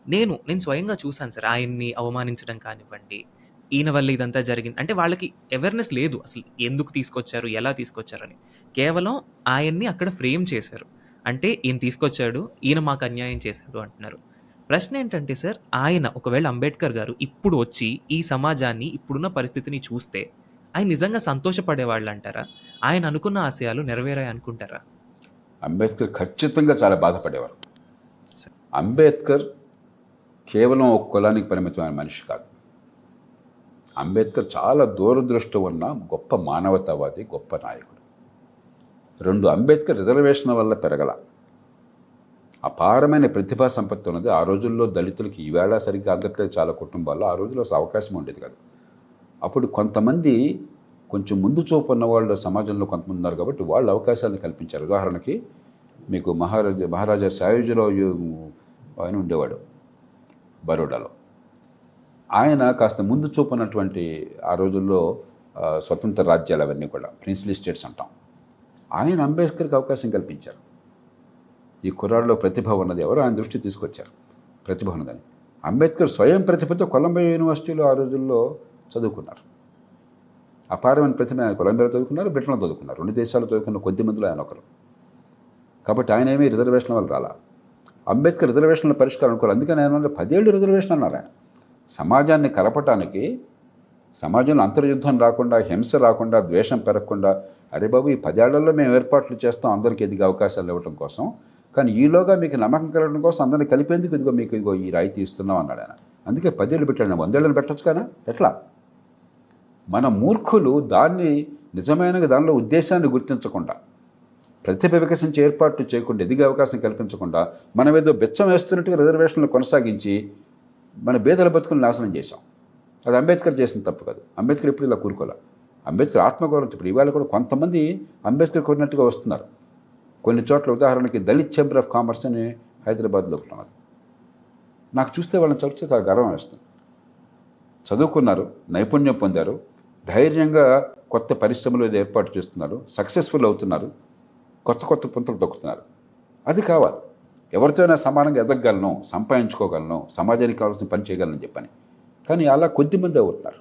నేను స్వయంగా చూశాను సార్, ఆయన్ని అవమానించడం కానివ్వండి, ఈయన వల్ల ఇదంతా జరిగింది అంటే వాళ్ళకి అవేర్నెస్ లేదు అసలు, ఎందుకు తీసుకొచ్చారు, ఎలా తీసుకొచ్చారని. కేవలం ఆయన్ని అక్కడ ఫ్రేమ్ చేశారు. అంటే ఈయన తీసుకొచ్చాడు, ఈయన మాకు అన్యాయం చేశాడు అంటున్నారు. ప్రశ్న ఏంటంటే సార్, ఆయన ఒకవేళ అంబేద్కర్ గారు ఇప్పుడు వచ్చి ఈ సమాజాన్ని, ఇప్పుడున్న పరిస్థితిని చూస్తే ఆయన నిజంగా సంతోషపడేవాళ్ళు అంటారా? ఆయన అనుకున్న ఆశయాలు నెరవేరాయి అనుకుంటారా? అంబేద్కర్ ఖచ్చితంగా చాలా బాధపడేవారు. అంబేద్కర్ కేవలం ఒక కులానికి పరిమితమైన మనిషి కాదు. అంబేద్కర్ చాలా దూరదృష్టి ఉన్న గొప్ప మానవతావాది, గొప్ప నాయకుడు. 2, అంబేద్కర్ రిజర్వేషన్ వల్ల పెరగల. అపారమైన ప్రతిభా సంపత్తి ఉన్నది. ఆ రోజుల్లో దళితులకి ఈవేళ సరిగ్గా అందట్లేదు చాలా కుటుంబాల్లో. ఆ రోజుల్లో అసలు అవకాశం ఉండేది కాదు. అప్పుడు కొంతమంది కొంచెం ముందు చూపు ఉన్న వాళ్ళు సమాజంలో కొంతమంది ఉన్నారు కాబట్టి వాళ్ళు అవకాశాలను కల్పించారు. ఉదాహరణకి మీకు మహారాజా సాయుజరావు ఆయన ఉండేవాడు బరోడాలో. ఆయన కాస్త ముందు చూపు ఉన్నటువంటి ఆ రోజుల్లో స్వతంత్ర రాజ్యాలు అవన్నీ కూడా ప్రిన్స్లీ స్టేట్స్ అంటాం. ఆయన అంబేద్కర్కి అవకాశం కల్పించారు. ఈ కుర్రాడిలో ప్రతిభ ఉన్నది ఎవరో ఆయన దృష్టి తీసుకొచ్చారు, ప్రతిభ ఉన్నదని. అంబేద్కర్ స్వయం ప్రతిభతో కొలంబియా యూనివర్సిటీలో ఆ రోజుల్లో చదువుకున్నారు. అపారమైన ప్రతిభ. ఆయన కొలంబియాలో చదువుకున్నారు, బ్రిటన్లో చదువుకున్నారు. 2 దేశాల్లో చదువుకున్న కొద్ది మందిలో ఆయన ఒకరు. కాబట్టి ఆయన ఏమీ రిజర్వేషన్ వల్ల రాలా. అంబేద్కర్ రిజర్వేషన్ల పరిష్కారం అనుకోవాలి. అందుకని ఆయన 10 ఏళ్ళు రిజర్వేషన్ అన్నారు. ఆయన సమాజాన్ని కలపటానికి, సమాజంలో అంతర్యుద్ధం రాకుండా, హింస రాకుండా, ద్వేషం పెరగకుండా, అరే బాబు ఈ 10 ఏళ్లలో మేము ఏర్పాట్లు చేస్తాం అందరికీ ఎదిగే అవకాశాలు ఇవ్వడం కోసం, కానీ ఈలోగా మీకు నమ్మకం కలగడం కోసం అందరినీ కలిపేందుకు ఇదిగో ఈ రాయితీ ఇస్తున్నాం అన్నాడు ఆయన. అందుకే 10 ఏళ్ళు పెట్టాడు. 100 ఏళ్ళని పెట్టచ్చు కదా. ఎట్లా? మన మూర్ఖులు దాన్ని నిజమైన దానిలో ఉద్దేశాన్ని గుర్తించకుండా, ప్రతిభ వికసించే ఏర్పాట్లు చేయకుండా, ఎదిగే అవకాశం కల్పించకుండా మనం ఏదో బెచ్చం వేస్తున్నట్టుగా రిజర్వేషన్లు కొనసాగించి మన బేదల బతుకులు నాశనం చేశాం. అది అంబేద్కర్ చేసిన తప్పు కాదు. అంబేద్కర్ ఇప్పుడు ఇలా కూరుకోలే. అంబేద్కర్ ఆత్మగౌరవం. ఇప్పుడు ఇవాళ కూడా కొంతమంది అంబేద్కర్ కోరినట్టుగా వస్తున్నారు. కొన్ని చోట్ల ఉదాహరణకి దళిత్ ఛాంబర్ ఆఫ్ కామర్స్ అని హైదరాబాద్లో ఉన్నది. నాకు చూస్తే వాళ్ళని చదివితే చాలా గర్వం వేస్తుంది. చదువుకున్నారు, నైపుణ్యం పొందారు, ధైర్యంగా కొత్త పరిశ్రమలు ఏర్పాటు చేస్తున్నారు, సక్సెస్ఫుల్ అవుతున్నారు, కొత్త పుంతలు తొక్కుతున్నారు. అది కావాలి. ఎవరితోనైనా సమానంగా ఎదగగలను, సంపాదించుకోగలను, సమాజానికి కావాల్సిన పని చేయగలను చెప్పని. కానీ అలా కొద్దిమంది అవుతున్నారు.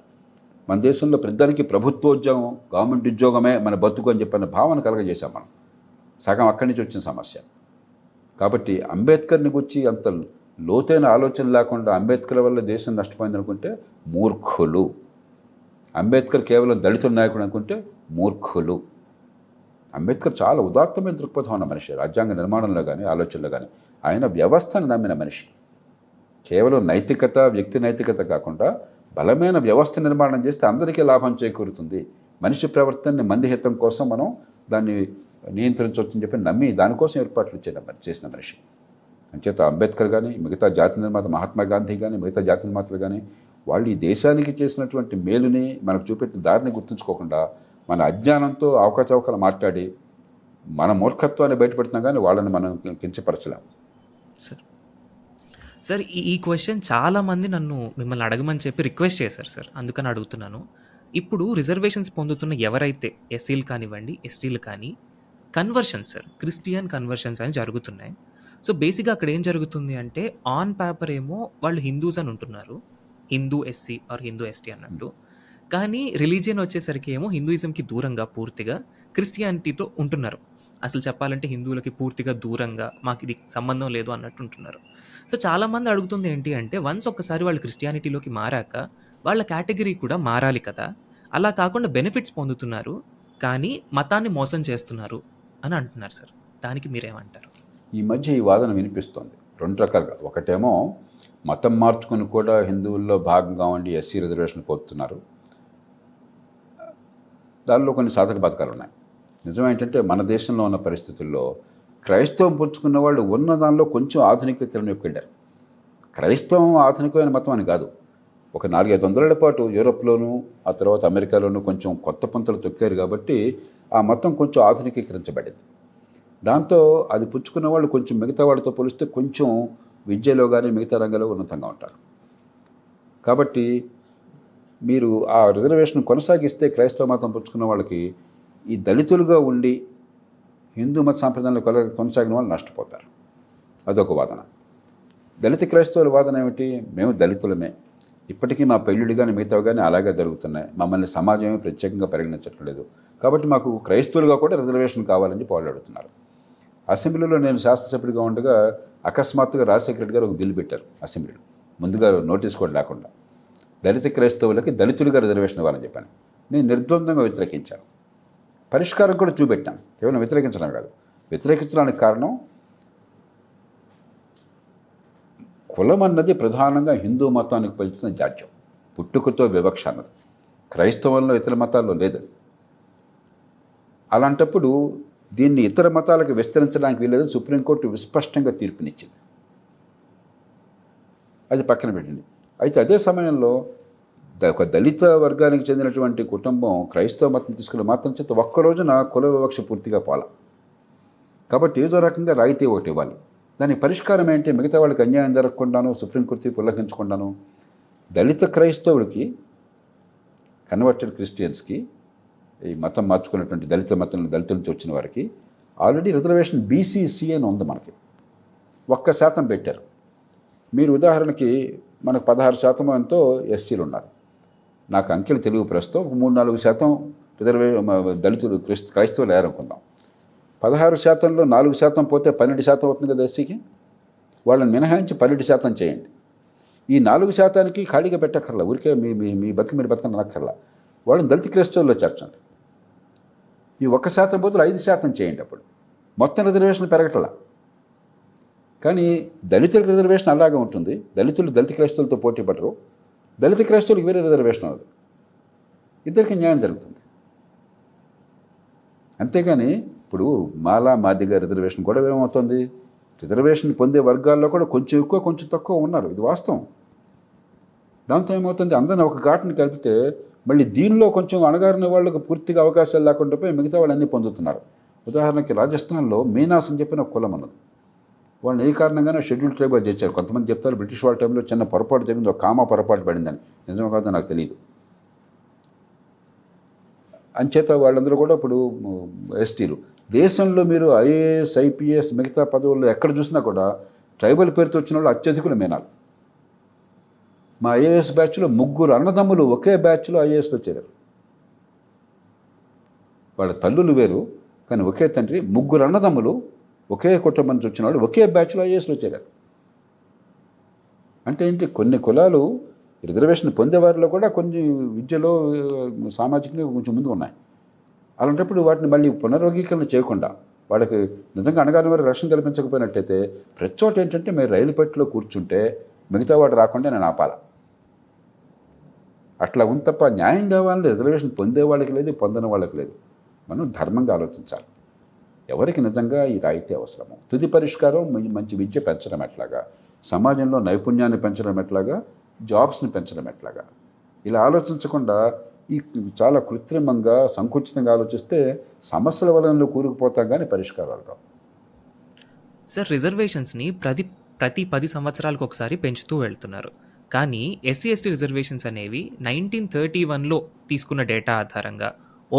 మన దేశంలో ప్రతిదానికి ప్రభుత్వోద్యోగం, గవర్నమెంట్ ఉద్యోగమే మన బతుకు అని చెప్పిన భావన కలగజేశాం మనం. సగం అక్కడి నుంచి వచ్చిన సమస్య. కాబట్టి అంబేద్కర్ని గురించి అంత లోతైన ఆలోచన లేకుండా అంబేద్కర్ వల్ల దేశం నష్టపోయింది అనుకుంటే మూర్ఖులు. అంబేద్కర్ కేవలం దళితుల నాయకుడు అనుకుంటే మూర్ఖులు. అంబేద్కర్ చాలా ఉదాత్తమైన దృక్పథం ఉన్న మనిషి. రాజ్యాంగ నిర్మాణంలో కానీ, ఆలోచనలో కానీ ఆయన వ్యవస్థను నమ్మిన మనిషి. కేవలం నైతికత, వ్యక్తి నైతికత కాకుండా బలమైన వ్యవస్థ నిర్మాణం చేస్తే అందరికీ లాభం చేకూరుతుంది. మనిషి ప్రవర్తనని మందిహితం కోసం మనం దాన్ని నియంత్రించవచ్చని చెప్పి నమ్మి దానికోసం ఏర్పాట్లు చేసిన మనిషి. అంచేత అంబేద్కర్ కానీ, మిగతా జాతి నిర్మాత మహాత్మా గాంధీ కానీ, మిగతా జాతి నిర్మాతలు కానీ వాళ్ళు ఈ దేశానికి చేసినటువంటి మేలుని, మనకు చూపెట్టిన దారిని గుర్తుంచుకోకుండా మన అజ్ఞానంతో అవకతవకలు మాట్లాడి మన మూర్ఖత్వాన్ని బయటపెడుతున్నాం, కానీ వాళ్ళని మనం కించపరచలేం. సార్ ఈ క్వశ్చన్ చాలామంది నన్ను మిమ్మల్ని అడగమని చెప్పి రిక్వెస్ట్ చేశారు సార్. అందుకని అడుగుతున్నాను. ఇప్పుడు రిజర్వేషన్స్ పొందుతున్న ఎవరైతే ఎస్సీలు కానివ్వండి, ఎస్టీలు కానీ కన్వర్షన్స్ సార్, క్రిస్టియన్ కన్వర్షన్స్ అని జరుగుతున్నాయి. సో బేసిక్గా అక్కడ ఏం జరుగుతుంది అంటే ఆన్ పేపర్ ఏమో వాళ్ళు హిందూస్ అని ఉంటున్నారు, Hindu SC or Hindu ST అన్నట్టు. కానీ రిలీజియన్ వచ్చేసరికి ఏమో హిందూయిజంకి దూరంగా పూర్తిగా క్రిస్టియానిటీతో ఉంటున్నారు. అసలు చెప్పాలంటే హిందువులకి పూర్తిగా దూరంగా మాకు ఇది సంబంధం లేదు అన్నట్టు ఉంటున్నారు. సో చాలామంది అడుగుతుంది ఏంటి అంటే వన్స్ ఒక్కసారి వాళ్ళు క్రిస్టియానిటీలోకి మారాక వాళ్ళ కేటగిరీ కూడా మారాలి కదా, అలా కాకుండా బెనిఫిట్స్ పొందుతున్నారు కానీ మతాన్ని మోసం చేస్తున్నారు అని అంటున్నారు సార్. దానికి మీరేమంటారు? ఈ మధ్య ఈ వాదన వినిపిస్తోంది 2 రకాలుగా. ఒకటేమో మతం మార్చుకుని కూడా హిందువుల్లో భాగంగా ఉండి ఎస్సీ రిజర్వేషన్ పొందుతున్నారు. దానిలో కొన్ని సాధక బాధకాలు ఉన్నాయి. నిజం ఏంటంటే మన దేశంలో ఉన్న పరిస్థితుల్లో క్రైస్తవం పుచ్చుకున్న వాళ్ళు ఉన్న దానిలో కొంచెం ఆధునికీకరణ వైపు వెళ్ళారు. క్రైస్తవం ఆధునికమైన మతం అని కాదు. ఒక 400-500 ఏళ్ల పాటు యూరోప్లోనూ ఆ తర్వాత అమెరికాలోనూ కొంచెం కొత్త పంతులు తొక్కారు కాబట్టి ఆ మతం కొంచెం ఆధునికీకరించబడింది. దాంతో అది పుచ్చుకున్న వాళ్ళు కొంచెం మిగతా వాళ్ళతో పోలిస్తే కొంచెం విద్యలో కానీ మిగతా రంగంలో ఉన్నతంగా ఉంటారు. కాబట్టి మీరు ఆ రిజర్వేషన్ కొనసాగిస్తే క్రైస్తవ మతం పుచ్చుకున్న వాళ్ళకి ఈ దళితులుగా ఉండి హిందూ మత సాంప్రదాయంలో కొనసాగిన వాళ్ళు నష్టపోతారు. అదొక వాదన. దళిత క్రైస్తవుల వాదన ఏమిటి? మేము దళితులమే, ఇప్పటికీ మా పెళ్ళిళ్ళు కానీ మిగతావి కానీ అలాగే జరుగుతున్నాయి, మమ్మల్ని సమాజమే ప్రత్యేకంగా పరిగణించట్లేదు, కాబట్టి మాకు క్రైస్తవులుగా కూడా రిజర్వేషన్ కావాలని వాళ్ళు అడుగుతున్నారు. అసెంబ్లీలో నేను శాసనసభ్యుడిగా ఉండగా అకస్మాత్తుగా రాజశేఖర రెడ్డి గారు ఒక బిల్లు పెట్టారు అసెంబ్లీలో, ముందుగా నోటీస్ కూడా లేకుండా. దళిత క్రైస్తవులకి దళితులుగా రిజర్వేషన్ ఇవ్వాలని చెప్పాను. నేను నిర్ద్వందంగా వ్యతిరేకించాను. పరిష్కారం కూడా చూపెట్టాను. కేవలం వ్యతిరేకించడం కాదు, వ్యతిరేకించడానికి కారణం కులం అన్నది ప్రధానంగా హిందూ మతానికి పలుకుతున్న జాడ్యం. పుట్టుకతో వివక్ష అన్నది క్రైస్తవంలో ఇతర మతాల్లో లేదు. అలాంటప్పుడు దీన్ని ఇతర మతాలకు విస్తరించడానికి వీల్లేదని సుప్రీంకోర్టు విస్పష్టంగా తీర్పునిచ్చింది. అది పక్కన పెట్టింది. అయితే అదే సమయంలో ఒక దళిత వర్గానికి చెందినటువంటి కుటుంబం క్రైస్తవ మతం తీసుకున్న మాత్రం చేత ఒక్క రోజున కుల వివక్ష పూర్తిగా పోల. కాబట్టి ఏదో రకంగా రాయితీ ఒకటి ఇవ్వాలి. దాని పరిష్కారం ఏంటి? మిగతా వాళ్ళకి అన్యాయం జరగకుండాను, సుప్రీంకోర్టు తీర్పు ఉల్లంఘించకుండాను దళిత క్రైస్తవుడికి, కన్వర్టెడ్ క్రిస్టియన్స్కి, ఈ మతం మార్చుకున్నటువంటి దళితుల నుంచి వచ్చిన వారికి ఆల్రెడీ రిజర్వేషన్ బీసీసీ అని ఉంది. మనకి 1% పెట్టారు. మీరు ఉదాహరణకి మనకు 16% ఎంతో ఎస్సీలు ఉన్నారు. నాకు అంకెలు తెలుగు ప్రస్తుతం 3-4% దళితులు క్రైస్తవులు లేరనుకుందాం. 16%లో 4% పోతే 12% అవుతుంది కదా ఎస్సీకి. వాళ్ళని మినహాయించి 12% చేయండి. ఈ 4%కి ఖాళీగా పెట్టక్కర్లా, ఊరికే మీ బతికి మీరు బతకని అనక్కర్లా. వాళ్ళని దళిత క్రైస్తవుల్లో చేర్చండి. ఈ 1% బదులు 5% చేయండి. అప్పుడు మొత్తం రిజర్వేషన్ పెరగటలా. కానీ దళితులకు రిజర్వేషన్ అలాగే ఉంటుంది. దళితులు దళిత క్రైస్తవులతో పోటీ పడరు, దళిత క్రైస్తవులకు వేరే రిజర్వేషన్ అవ్వదు. ఇద్దరికి న్యాయం జరుగుతుంది. అంతేగాని ఇప్పుడు మాలా మాదిగ రిజర్వేషన్ కూడా ఏమవుతుంది? రిజర్వేషన్ పొందే వర్గాల్లో కూడా కొంచెం ఎక్కువ కొంచెం తక్కువ ఉన్నారు, ఇది వాస్తవం. దాంతో ఏమవుతుంది? అందరినీ ఒక ఘాటుని కలిపితే మళ్ళీ దీనిలో కొంచెం అణగారిన వాళ్ళకు పూర్తిగా అవకాశాలు లేకుండా పోయి మిగతా వాళ్ళు అన్నీ పొందుతున్నారు. ఉదాహరణకి రాజస్థాన్లో మీనాస్ అని చెప్పిన ఒక కులం ఉన్నది. వాళ్ళని ఏ కారణంగానే షెడ్యూల్ ట్రైబ్గా చేర్చారు. కొంతమంది చెప్తారు బ్రిటిష్ వాళ్ళ టైంలో చిన్న పొరపాటు జరిగింది, ఒక కామా పొరపాటు పడిందని. నిజం కాదో నాకు తెలియదు. అంచేత వాళ్ళందరూ కూడా ఇప్పుడు ఎస్టీలు. దేశంలో మీరు ఐఏఎస్, ఐపీఎస్, మిగతా పదవుల్లో ఎక్కడ చూసినా కూడా ట్రైబల్ పేరుతో వచ్చిన వాళ్ళు అత్యధికులు మీనాలు. మా ఐఏఎస్ బ్యాచ్లో 3 అన్నదమ్ములు ఒకే బ్యాచ్లో ఐఏఎస్లో చేరారు. వాళ్ళ తల్లులు వేరు కానీ ఒకే తండ్రి. 3 అన్నదమ్ములు ఒకే కుటుంబం నుంచి వచ్చిన వాళ్ళు ఒకే బ్యాచ్లో ఐఏఎస్లో చేరారు. అంటే ఏంటి? కొన్ని కులాలు రిజర్వేషన్ పొందేవారిలో కూడా కొన్ని విద్యలో, సామాజికంగా కొంచెం ముందు ఉన్నాయి. అలాంటప్పుడు వాటిని మళ్ళీ పునర్వర్గీకరణ చేయకుండా వాళ్ళకి నిజంగా అణగారిన వారి రక్షణ కల్పించకపోయినట్టయితే ప్రతి చోట ఏంటంటే మీరు రైలు పెట్టిలో కూర్చుంటే మిగతా వాడు రాకుండా నేను ఆపాల. అట్లా ఉంది తప్ప న్యాయం కావాలని రిజర్వేషన్ పొందే వాళ్ళకి లేదు, పొందని వాళ్ళకి లేదు. మనం ధర్మంగా ఆలోచించాలి. ఎవరికి నిజంగా ఈ రాయితీ అవసరము, తుది పరిష్కారం మంచి విద్య పెంచడం ఎట్లాగా, సమాజంలో నైపుణ్యాన్ని పెంచడం ఎట్లాగా, జాబ్స్ని పెంచడం ఎట్లాగా, ఇలా ఆలోచించకుండా ఈ చాలా కృత్రిమంగా సంకుచితంగా ఆలోచిస్తే సమస్యల వలన కూరుకుపోతాం కానీ పరిష్కారాలు రావు. సార్, రిజర్వేషన్స్ని ప్రతి 10 సంవత్సరాలకు ఒకసారి పెంచుతూ వెళ్తున్నారు. కానీ ఎస్సీ ఎస్టీ రిజర్వేషన్స్ అనేవి 1931లో తీసుకున్న డేటా ఆధారంగా,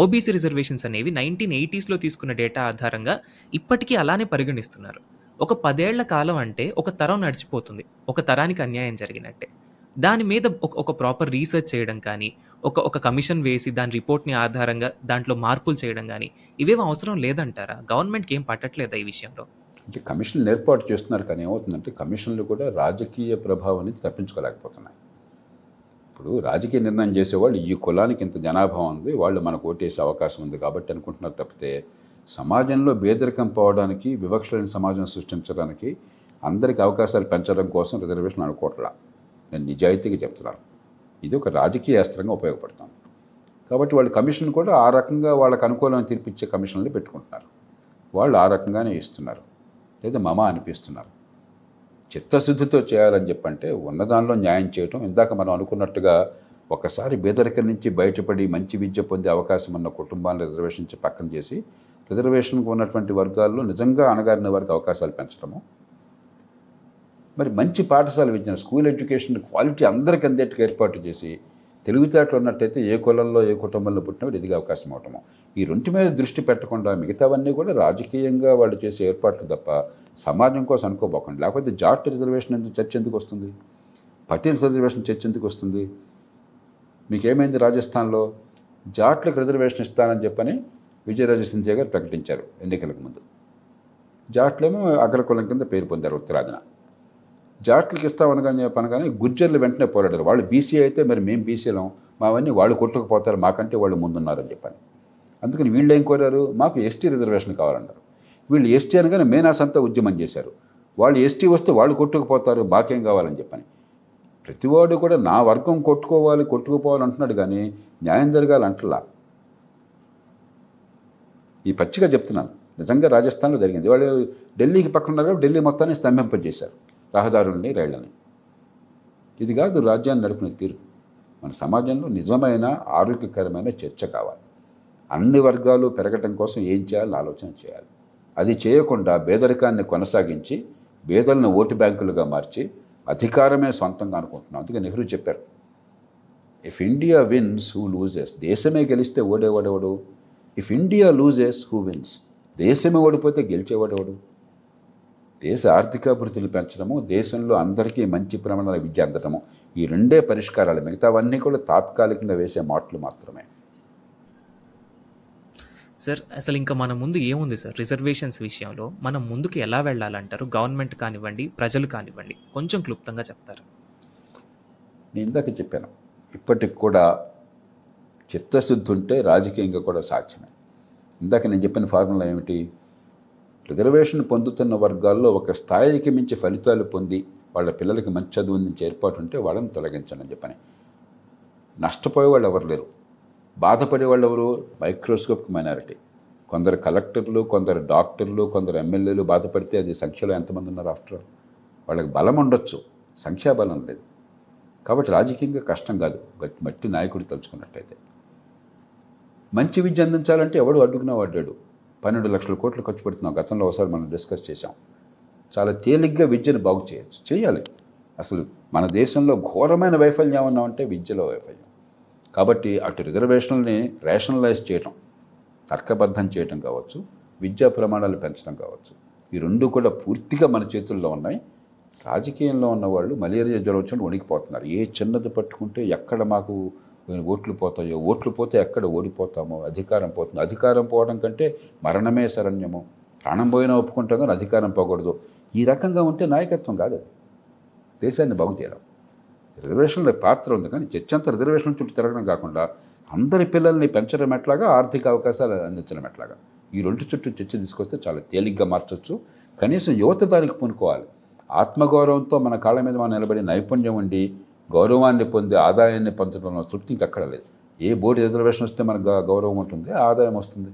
ఓబీసీ రిజర్వేషన్స్ అనేవి 1980స్లో తీసుకున్న డేటా ఆధారంగా ఇప్పటికీ అలానే పరిగణిస్తున్నారు. ఒక 10 ఏళ్ల కాలం అంటే ఒక తరం నడిచిపోతుంది, ఒక తరానికి అన్యాయం జరిగినట్టే. దాని మీద ఒక ప్రాపర్ రీసెర్చ్ చేయడం కానీ, ఒక కమిషన్ వేసి దాని రిపోర్ట్ని ఆధారంగా దాంట్లో మార్పులు చేయడం కానీ ఇవేం అవసరం లేదంటారా? గవర్నమెంట్కి ఏం పట్టట్లేదా ఈ విషయంలో? అంటే కమిషన్లు ఏర్పాటు చేస్తున్నారు కానీ ఏమవుతుందంటే కమిషన్లు కూడా రాజకీయ ప్రభావం నుంచి తప్పించుకోలేకపోతున్నాయి. ఇప్పుడు రాజకీయ నిర్ణయం చేసేవాళ్ళు ఈ కులానికి ఇంత జనాభా ఉంది, వాళ్ళు మనకు ఓటేసే అవకాశం ఉంది కాబట్టి అనుకుంటున్నారు తప్పితే సమాజంలో పేదరికం పోవడానికి, వివక్ష లేని సమాజం సృష్టించడానికి, అందరికీ అవకాశాలు పెంచడం కోసం రిజర్వేషన్ అనుకోవట్లా. నేను నిజాయితీగా చెప్తున్నాను. ఇది ఒక రాజకీయ అస్త్రంగా ఉపయోగపడుతుంది. కాబట్టి వాళ్ళు కమిషన్ కూడా ఆ రకంగా వాళ్ళకు అనుకూలంగా తీర్పిచ్చే కమిషన్లు పెట్టుకుంటున్నారు. వాళ్ళు ఆ రకంగానే ఇస్తున్నారు, లేదా మమ అనిపిస్తున్నారు. చిత్తశుద్ధితో చేయాలని చెప్పంటే ఉన్నదానిలో న్యాయం చేయటం. ఇందాక మనం అనుకున్నట్టుగా ఒకసారి పేదరికం నుంచి బయటపడి మంచి విద్య పొందే అవకాశం ఉన్న కుటుంబాలను రిజర్వేషన్ పక్కన చేసి రిజర్వేషన్కు ఉన్నటువంటి వర్గాల్లో నిజంగా అణగారిన వారికి అవకాశాలు పెంచడము, మరి మంచి పాఠశాల విద్యను, స్కూల్ ఎడ్యుకేషన్ క్వాలిటీ అందరికీ అందేట్టుగా ఏర్పాటు చేసి తెలివితేటలు ఉన్నట్టయితే ఏ కులంలో ఏ కుటుంబంలో పుట్టినవాడు ఎదిగే అవకాశం అవటము. ఈ రెంటి మీద దృష్టి పెట్టకుండా మిగతావన్నీ కూడా రాజకీయంగా వాళ్ళు చేసే ఏర్పాట్లు తప్ప సమాజం కోసం అనుకోబోకండి. లేకపోతే జాట్ రిజర్వేషన్ ఎందుకు చర్చ ఎందుకు వస్తుంది? పటేల్స్ రిజర్వేషన్ చర్చ ఎందుకు వస్తుంది? మీకేమైంది? రాజస్థాన్లో జాట్లకు రిజర్వేషన్ ఇస్తానని చెప్పని విజయరాజ సింధియా గారు ప్రకటించారు ఎన్నికలకు ముందు. జాట్లేమో అగ్రకులం కింద పేరు పొందారు ఉత్తరాదిన. జాట్లకు ఇస్తామనగానే గుర్జర్లు వెంటనే పోరాడారు. వాళ్ళు బీసీ అయితే మరి మేము బీసీలం, మావన్నీ వాళ్ళు కొట్టుకుపోతారు, మాకంటే వాళ్ళు ముందున్నారని చెప్పని. అందుకని వీళ్ళు ఏం కోరారు? మాకు ఎస్టీ రిజర్వేషన్ కావాలన్నారు. వీళ్ళు ఎస్టీ అనగానే మేనాస్ అంతా ఉద్యమం చేశారు. వాళ్ళు ఎస్టీ వస్తే వాళ్ళు కొట్టుకుపోతారు, మాకేం కావాలని చెప్పని. ప్రతివాడు కూడా నా వర్గం కొట్టుకోవాలి కొట్టుకుపోవాలి అంటున్నాడు కానీ న్యాయం జరగాలి అంటలా. ఈ పచ్చిగా చెప్తున్నాను, నిజంగా రాజస్థాన్లో జరిగింది. వాళ్ళు ఢిల్లీకి పక్కన ఉన్నారు కాబట్టి ఢిల్లీ మొత్తాన్ని స్తంభింపజేశారు, రహదారుల్ని రైళ్లని. ఇది కాదు రాజ్యాన్ని నడిపిన తీరు. మన సమాజంలో నిజమైన ఆరోగ్యకరమైన చర్చ కావాలి. అన్ని వర్గాలు పెరగటం కోసం ఏం చేయాలో ఆలోచన చేయాలి. అది చేయకుండా పేదరికాన్ని కొనసాగించి పేదలను ఓటు బ్యాంకులుగా మార్చి అధికారమే సొంతంగా అనుకుంటున్నాం. అందుకే నెహ్రూ చెప్పారు, if India wins who loses. దేశమే గెలిస్తే ఓడేవాడెవడు? If India loses who wins. దేశమే ఓడిపోతే గెలిచేవాడెవడు? దేశ ఆర్థికాభివృద్ధిని పెంచడము, దేశంలో అందరికీ మంచి ప్రమాణాల విద్య అందడము, ఈ రెండే పరిష్కారాలు. మిగతావన్నీ కూడా తాత్కాలికంగా వేసే మాటలు మాత్రమే. సార్ అసలు ఇంకా మన ముందు ఏముంది సార్ రిజర్వేషన్స్ విషయంలో? మనం ముందుకు ఎలా వెళ్ళాలంటారు? గవర్నమెంట్ కానివ్వండి, ప్రజలు కానివ్వండి, కొంచెం క్లుప్తంగా చెప్తారు. నేను ఇందాక చెప్పాను, ఇప్పటికి కూడా చిత్తశుద్ధి ఉంటే రాజకీయంగా కూడా సాధ్యమే. ఇందాక నేను చెప్పిన ఫార్ములా ఏమిటి? రిజర్వేషన్ పొందుతున్న వర్గాల్లో ఒక స్థాయికి మించి ఫలితాలు పొంది వాళ్ళ పిల్లలకి మంచి చదువు నుంచి ఏర్పాటు ఉంటే వాళ్ళని తొలగించండి అని చెప్పని. నష్టపోయే వాళ్ళు ఎవరు లేరు, బాధపడే వాళ్ళు ఎవరు? Microscopic minority. కొందరు కలెక్టర్లు, కొందరు డాక్టర్లు, కొందరు ఎమ్మెల్యేలు బాధపడితే అది సంఖ్యలో ఎంతమంది ఉన్నారు? ఆఫ్టర్ ఆల్ వాళ్ళకి బలం ఉండొచ్చు, సంఖ్యాబలం లేదు. కాబట్టి రాజకీయంగా కష్టం కాదు, మట్టి నాయకుడు తలుచుకున్నట్టయితే. మంచి విద్య అందించాలంటే ఎవడు అడ్డుకున్నా వాడాడు. 12 లక్షల కోట్లు ఖర్చు పెడుతున్నాం. గతంలో ఒకసారి మనం డిస్కస్ చేసాం. చాలా తేలిగ్గా విద్యను బాగు చేయొచ్చు, చేయాలి. అసలు మన దేశంలో ఘోరమైన వైఫల్యం ఏమన్నా అంటే విద్యలో వైఫల్యం. కాబట్టి అటు రిజర్వేషన్లని రేషనలైజ్ చేయటం, తర్కబద్ధం చేయటం కావచ్చు, విద్యా ప్రమాణాలు పెంచడం కావచ్చు, ఈ రెండు కూడా పూర్తిగా మన చేతుల్లో ఉన్నాయి. రాజకీయంలో ఉన్నవాళ్ళు మలేరియా జ్వరం వచ్చినట్టు వణికిపోతున్నారు. ఏ చిన్నది పట్టుకుంటే ఎక్కడ మాకు ఓట్లు పోతాయో, ఓట్లు పోతే ఎక్కడ ఓడిపోతామో, అధికారం పోతుంది. అధికారం పోవడం కంటే మరణమే శరణ్యము. ప్రాణం పోయినా ఒప్పుకుంటాం కానీ అధికారం పోకూడదు. ఈ రకంగా ఉంటే నాయకత్వం కాదు అది. దేశాన్ని బాగు చేయడం. రిజర్వేషన్ల పాత్ర ఉంది కానీ చర్చ అంతా రిజర్వేషన్ చుట్టూ తిరగడం కాకుండా అందరి పిల్లల్ని పెంచడం ఎట్లాగా, ఆర్థిక అవకాశాలు అందించడం ఎట్లాగా, ఈ రెండు చుట్టూ చర్చ తీసుకొస్తే చాలా తేలిగ్గా మార్చవచ్చు. కనీసం యువత దానికి పూనుకోవాలి. ఆత్మగౌరవంతో మన కాళ్ళ మీద మనం నిలబడి నైపుణ్యం ఉండి గౌరవాన్ని పొంది ఆదాయాన్ని పొందడంలో తృప్తి ఇంకెక్కడ లేదు. ఏ బోర్డు రిజర్వేషన్ వస్తే మనకు గౌరవం ఉంటుంది, ఆదాయం వస్తుంది.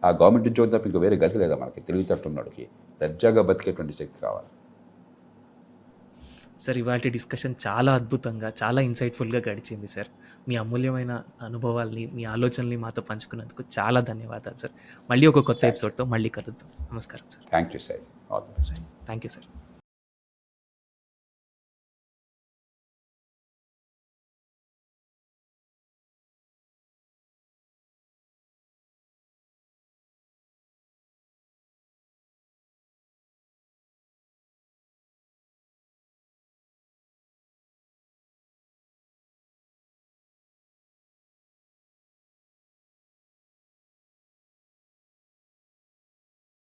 ఆ గవర్నమెంట్ ఉద్యోగం తప్ప ఇంకా వేరే గతి లేదా మనకి? తెలివితేటలున్నోడికి దర్జాగా బతికేటువంటి శక్తి కావాలి. సార్ ఇవాళ డిస్కషన్ చాలా అద్భుతంగా, చాలా ఇన్సైట్ఫుల్గా గడిచింది సార్. మీ అమూల్యమైన అనుభవాల్ని, మీ ఆలోచనల్ని మాతో పంచుకున్నందుకు చాలా ధన్యవాదాలు సార్. మళ్ళీ ఒక కొత్త ఎపిసోడ్తో మళ్ళీ కలుద్దాం. నమస్కారం sir. Thank you sir. All the best. Thank you sir.